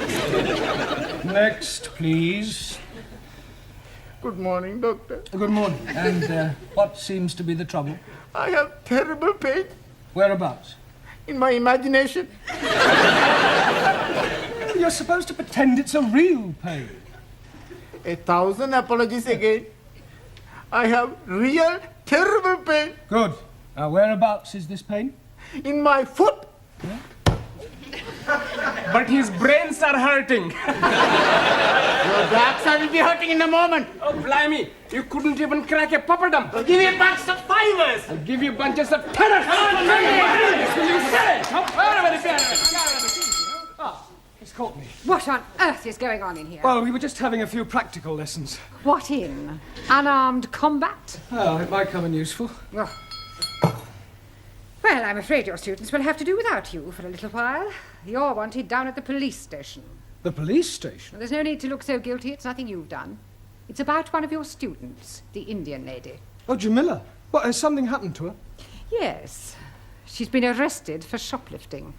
Next, please. Good morning, doctor. Good morning. And what seems to be the trouble? I have terrible pain. Whereabouts? In my imagination. You're supposed to pretend it's a real pain. 1,000 apologies again. I have real terrible pain. Good. Now, whereabouts is this pain? In my foot. Yeah? But his brains are hurting. Your backside will be hurting in a moment. Oh, blimey. You couldn't even crack a papadum. I'll give you a bunch of fivers. I'll give you bunches of terror. Will you say? Ah, he's caught me. What on earth is going on in here? Well, we were just having a few practical lessons. What in? Unarmed combat? Oh, it might come in useful. Oh. Well, I'm afraid your students will have to do without you for a little while. You're wanted down at the police station. The police station? Well, there's no need to look so guilty. It's nothing you've done. It's about one of your students, the Indian lady. Oh, Jamila. What, has something happened to her? Yes. She's been arrested for shoplifting.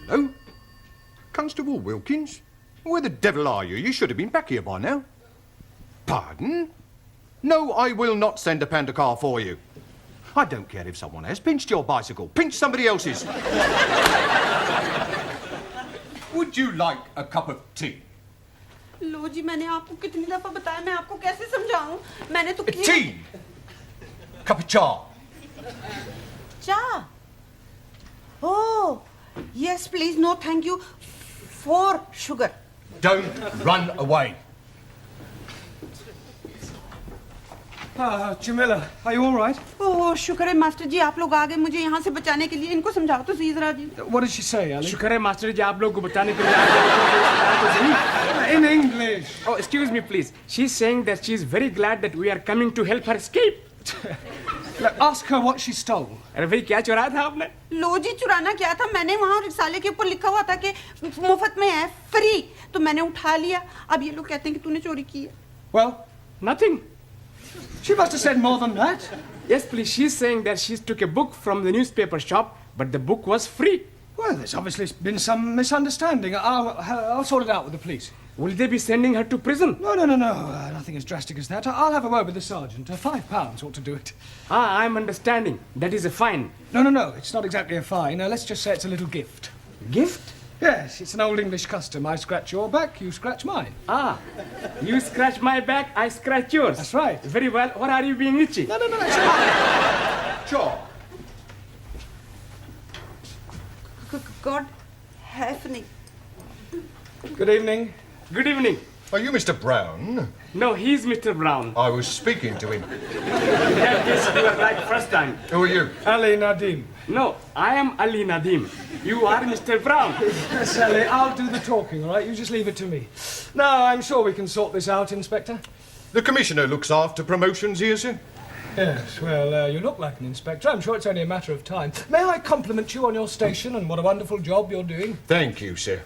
Hello? Constable Wilkins? Where the devil are you? You should have been back here by now. Pardon? No, I will not send a panda car for you. I don't care if someone has pinched your bicycle. Pinch somebody else's. Would you like a cup of tea? लो जी मैंने आपको कितनी दफा बताया मैं आपको कैसे समझाऊं मैंने तो Tea! Cup of cha. Cha? Oh, yes, please. No, thank you. 4 sugar. Don't run away. Jamila, are you all right? Oh, शुक्र है मास्टर जी आप लोग आ गए मुझे यहाँ से बचाने के लिए इनको समझाओ तो सही जरा जी What did she say, Ali? शुक्र है मास्टर जी आप लोग को बचाने के लिए आ गए। In English. Oh, excuse me, please. She's saying that she's very glad that we are coming to help her escape. Ask her what she stole. अरे भाई क्या चुराया था आपने? लो जी चुराना क्या था मैंने वहाँ रिसाले के ऊपर लिखा हुआ था कि मुफ्त में है फ्री तो मैंने उठा लिया अब ये लोग कहते हैं कि तूने चोरी की है Well, nothing. She must have said more than that. Yes, please. She's saying that she took a book from the newspaper shop, but the book was free. Well, there's obviously been some misunderstanding. I'll sort it out with the police. Will they be sending her to prison? No. Nothing as drastic as that. I'll have a word with the sergeant. £5 ought to do it. Ah, I'm understanding. That is a fine. No. It's not exactly a fine. Let's just say it's a little gift. Gift? Yes, it's an old English custom. I scratch your back, you scratch mine. Ah, you scratch my back, I scratch yours. That's right. Very well. What are you being itchy? No, it's not. Sure. God help. Good evening. Good evening. Are you Mr. Brown? No, he's Mr. Brown. I was speaking to him. Yes, you were right first time. Who are you? Ali Nadim. No, I am Ali Nadim. You are Mr. Brown. Yes, Ali, I'll do the talking, all right? You just leave it to me. No, I'm sure we can sort this out, Inspector. The Commissioner looks after promotions here, sir. Yes, well, you look like an inspector. I'm sure it's only a matter of time. May I compliment you on your station and what a wonderful job you're doing? Thank you, sir.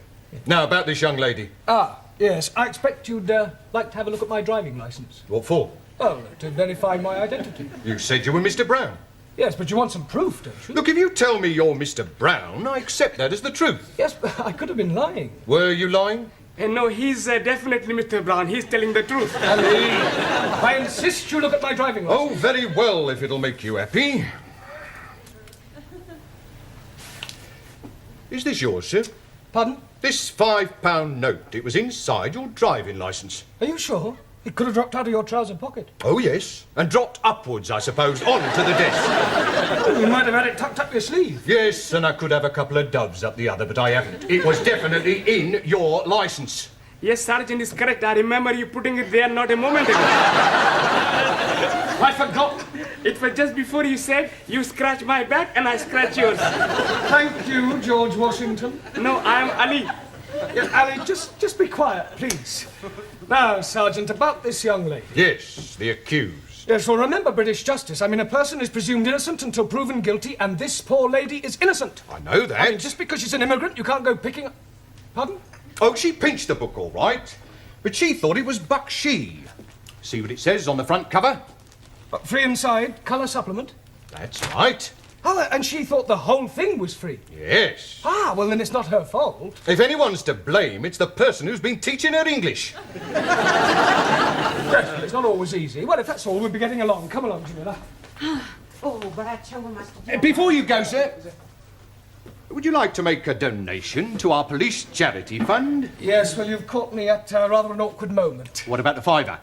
Now, about this young lady. Ah, yes. I expect you'd like to have a look at my driving licence. What for? Oh, to verify my identity. You said you were Mr. Brown. Yes, but you want some proof, don't you? Look, if you tell me you're Mr. Brown, I accept that as the truth. Yes, but I could have been lying. Were you lying? No, he's definitely Mr. Brown. He's telling the truth. Ali, I insist you look at my driving licence. Oh, very well, if it'll make you happy. Is this yours, sir? Pardon? This £5 note. It was inside your driving licence. Are you sure? It could have dropped out of your trouser pocket. Oh, yes. And dropped upwards, I suppose, onto the desk. Oh, you might have had it tucked up your sleeve. Yes, and I could have a couple of doves up the other, but I haven't. It was definitely in your licence. Yes, Sergeant is correct. I remember you putting it there not a moment ago. I forgot. It was just before you said, you scratch my back and I scratch yours. Thank you, George Washington. No, I am Ali. Yes, Ali, just be quiet, please. Now, Sergeant, about this young lady. Yes, the accused. Yes, well, remember British justice. I mean, a person is presumed innocent until proven guilty, and this poor lady is innocent. I know that. I mean, just because she's an immigrant, you can't go picking... Pardon? Oh, she pinched the book, all right. But she thought it was Bakshi. See what it says on the front cover? Free inside, colour supplement. That's right. Oh, and she thought the whole thing was free. Yes. Ah, well, then it's not her fault. If anyone's to blame, it's the person who's been teaching her English. Yes, it's not always easy. Well, if that's all, we'll be getting along. Come along, Jamila. Oh, but I tell you, Master. Before you go, sir, would you like to make a donation to our police charity fund? Yes, well, you've caught me at rather an awkward moment. What about the £5?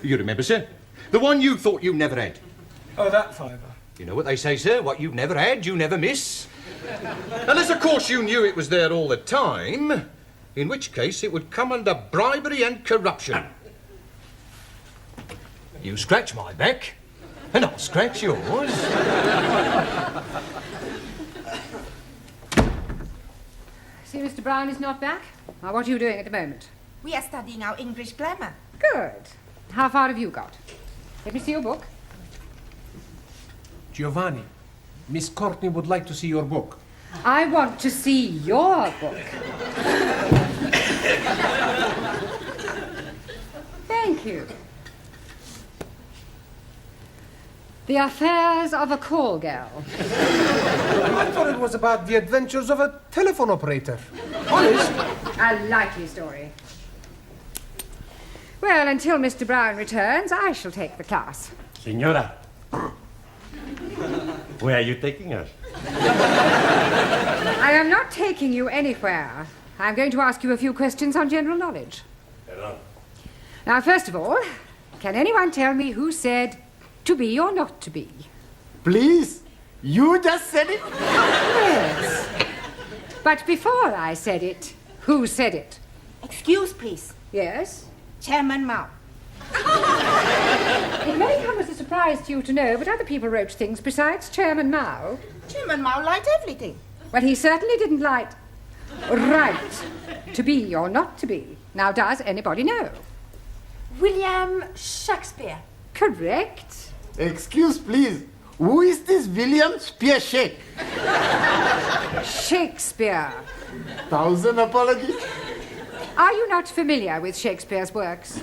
You remember, sir? The one you thought you never had. Oh, that £5. You know what they say, sir? What you've never had, you never miss. Unless, of course, you knew it was there all the time, in which case it would come under bribery and corruption. You scratch my back, and I'll scratch yours. See, Mr. Brown is not back? Now, what are you doing at the moment? We are studying our English grammar. Good. How far have you got? Let me see your book. Giovanni, Miss Courtney would like to see your book. I want to see your book. Thank you. The Affairs of a Call Girl. I thought it was about the adventures of a telephone operator. Honest? A likely story. Well, until Mr. Brown returns, I shall take the class. Signora, where are you taking us? I am not taking you anywhere. I'm going to ask you a few questions on general knowledge. Hello. Now, first of all, can anyone tell me who said to be or not to be? Please, you just said it. Yes. But before I said it, who said it? Excuse, please. Yes? Chairman Mao. It may come as a surprise to you to know, but other people wrote things besides Chairman Mao. Chairman Mao liked everything. Well, he certainly didn't like right to be or not to be. Now, does anybody know? William Shakespeare. Correct. Excuse, please. Who is this William Spearshake? Shakespeare. 1,000 apologies. Are you not familiar with Shakespeare's works?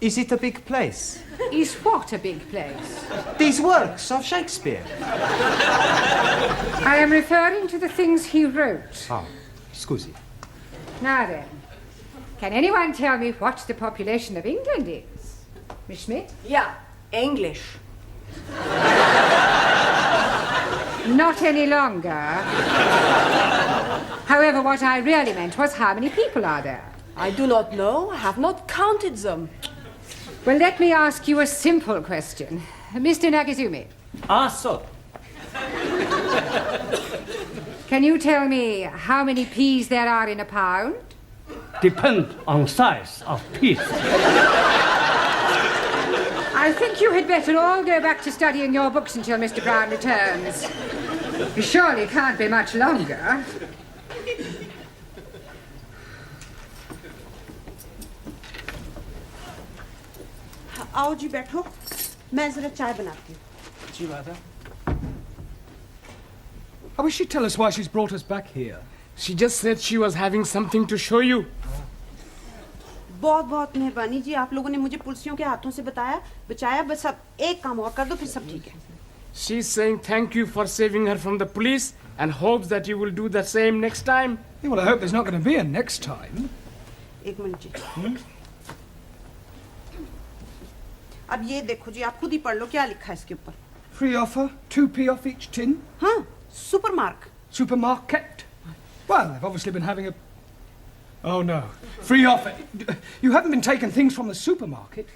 Is it a big place? Is what a big place? These works of Shakespeare. I am referring to the things he wrote. Ah, scusi. Now then, can anyone tell me what the population of England is? Miss Schmidt? Yeah, English. Not any longer. However, what I really meant was how many people are there? I do not know. I have not counted them. Well, let me ask you a simple question. Mr. Nagazumi. Ah, sir. Can you tell me how many peas there are in a pound? Depend on size of piece. I think you had better all go back to studying your books until Mr. Brown returns. He surely can't be much longer. आओ जी बैठो मैं जरा चाय बनाती हूँ जी Radha. I wish she'd tell us why she's brought us back here. She just said she was having something to show you. बहुत बहुत मेहरबानी जी आप लोगों ने मुझे पुलिसियों के हाथों से बचाया बस अब एक काम और कर दो फिर सब ठीक है She's saying thank you for saving her from the police and hopes that you will do the same next time. Yeah, well, I hope there's not going to be a next time. एक minute जी अब ये देखो जी आप खुद ही पढ़ लो क्या लिखा है इसके ऊपर Free offer, 2p off each tin. हाँ supermarket. Supermarket. Well, they've obviously been having a... Oh, no. Free offer. You haven't been taking things from the supermarket.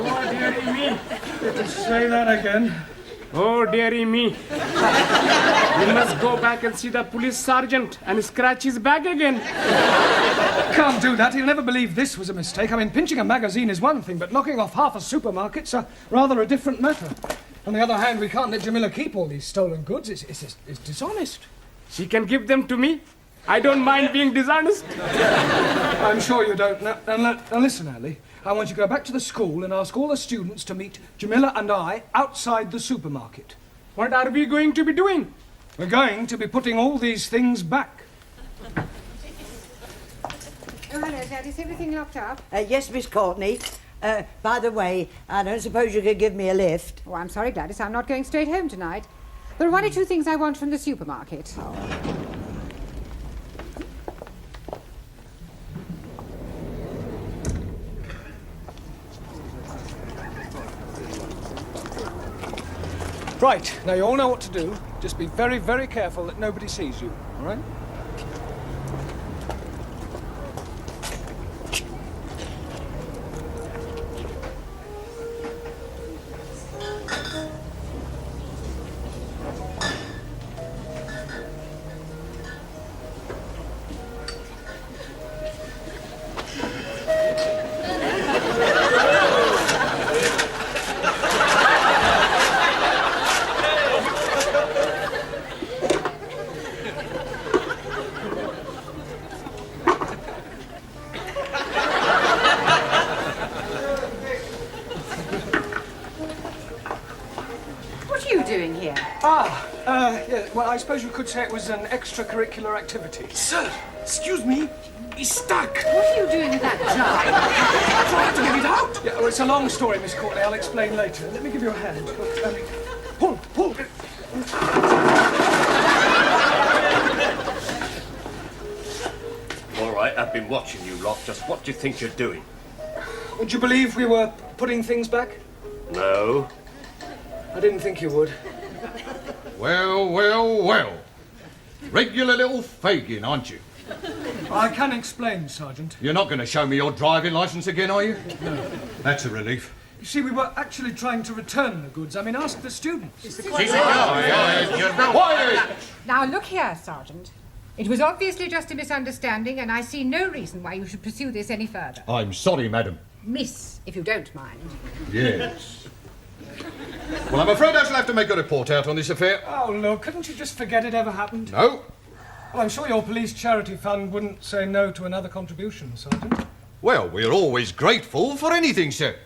Oh, dearie me. Say that again. Oh, dearie me. We must go back and see the police sergeant and scratch his back again. Can't do that. He'll never believe this was a mistake. I mean, pinching a magazine is one thing, but knocking off half a supermarket's rather a different matter. On the other hand, we can't let Jamila keep all these stolen goods. It's dishonest. She can give them to me. I don't mind being dishonest. I'm sure you don't. Now listen, Ali. I want you to go back to the school and ask all the students to meet Jamila and I outside the supermarket. What are we going to be doing? We're going to be putting all these things back. Oh, hello, Dad. Is everything locked up? Yes, Miss Courtney. By the way, I don't suppose you could give me a lift. Oh, I'm sorry, Gladys. I'm not going straight home tonight. There are one or two things I want from the supermarket. Right, now you all know what to do. Just be very, very careful that nobody sees you, all right? Yeah, well, I suppose you could say it was an extracurricular activity. Sir, excuse me. He's stuck. What are you doing with that jar? Trying to get it out. Yeah, well, it's a long story, Miss Courtney. I'll explain later. Let me give you a hand. Pull. All right, I've been watching you lot. Just what do you think you're doing? Would you believe we were putting things back? No. I didn't think you would. Well. Regular little Fagin, aren't you? I can explain, Sergeant. You're not going to show me your driving licence again, are you? No. That's a relief. You see, we were actually trying to return the goods. I mean, ask the students. Now, look here, Sergeant. It was obviously just a misunderstanding, and I see no reason why you should pursue this any further. I'm sorry, madam. Miss, if you don't mind. Yes. Well, I'm afraid I shall have to make a report out on this affair. Oh, look, couldn't you just forget it ever happened? No. Well, I'm sure your police charity fund wouldn't say no to another contribution, Sergeant. Well, we're always grateful for anything, sir.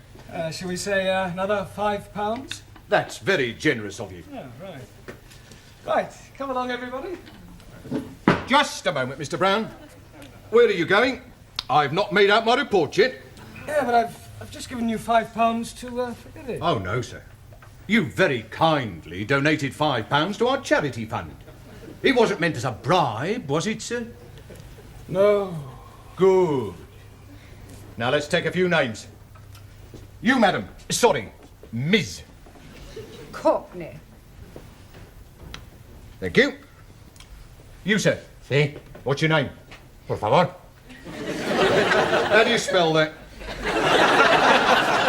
Shall we say another £5? That's very generous of you. Yeah, right. Right, come along, everybody. Just a moment, Mr. Brown. Where are you going? I've not made out my report yet. Yeah, but I've just given you £5 to forget it. Oh, no, sir. You very kindly donated £5 to our charity fund. It wasn't meant as a bribe, was it, sir? No. Good. Now, let's take a few names. You, madam. Sorry. Ms. Courtney. Thank you. You, sir. Sí. What's your name? Por favor. How do you spell that?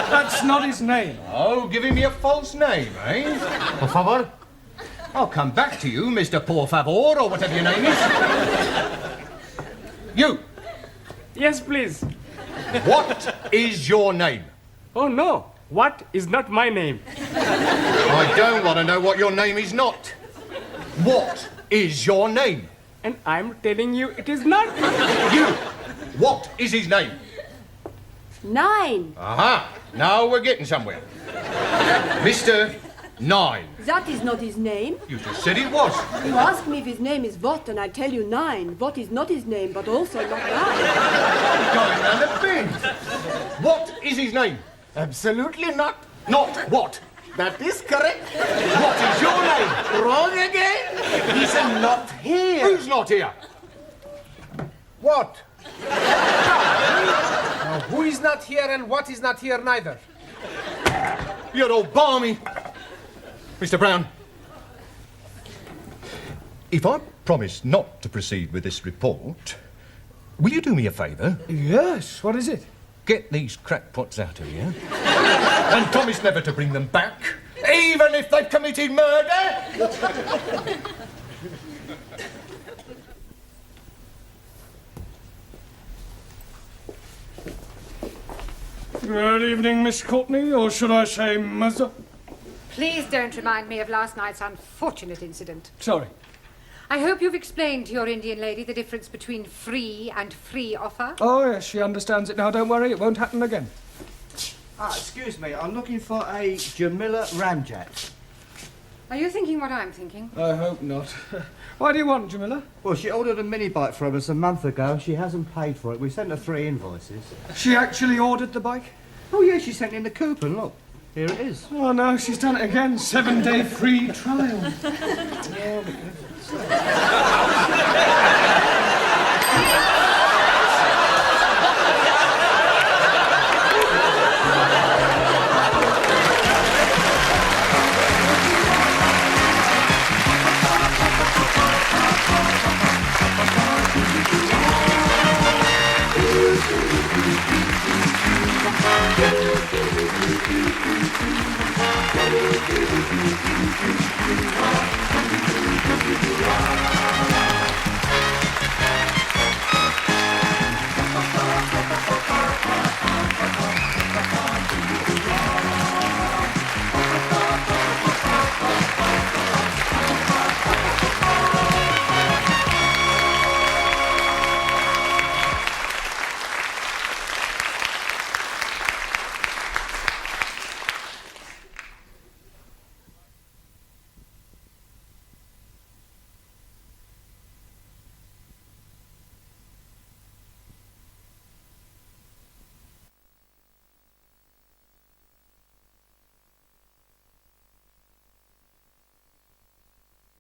That's not his name. Oh, giving me a false name, eh? Por favor. I'll come back to you, Mr. Por Favor, or whatever your name is. You. Yes, please. What is your name? Oh, no. What is not my name? I don't want to know what your name is not. What is your name? And I'm telling you it is not. You. What is his name? 9. Aha. Now we're getting somewhere. Mr. 9. That is not his name. You just said it was. You ask me if his name is what, and I tell you 9. What is not his name, but also not 9. Going round the bend. What is his name? Absolutely not. Not what? That is correct. What is your name? Wrong again. He's not here. Who's not here? What? Now, who is not here and what is not here neither? You're all balmy. Mr. Brown, if I promise not to proceed with this report, will you do me a favour? Yes, what is it? Get these crackpots out of here. And promise never to bring them back, even if they've committed murder. Good evening, Miss Courtney, or should I say, Mother? Please don't remind me of last night's unfortunate incident. Sorry. I hope you've explained to your Indian lady the difference between free and free offer. Oh, yes, she understands it now. Don't worry, it won't happen again. Excuse me, I'm looking for a Jamila Ramjet. Are you thinking what I'm thinking? I hope not. Why do you want, Jamila? Well, she ordered a mini bike from us a month ago and she hasn't paid for it. We sent her 3 invoices. She actually ordered the bike? Oh, yeah, she sent in the coupon. Look, here it is. Oh, no, she's done it again. 7-day free trial.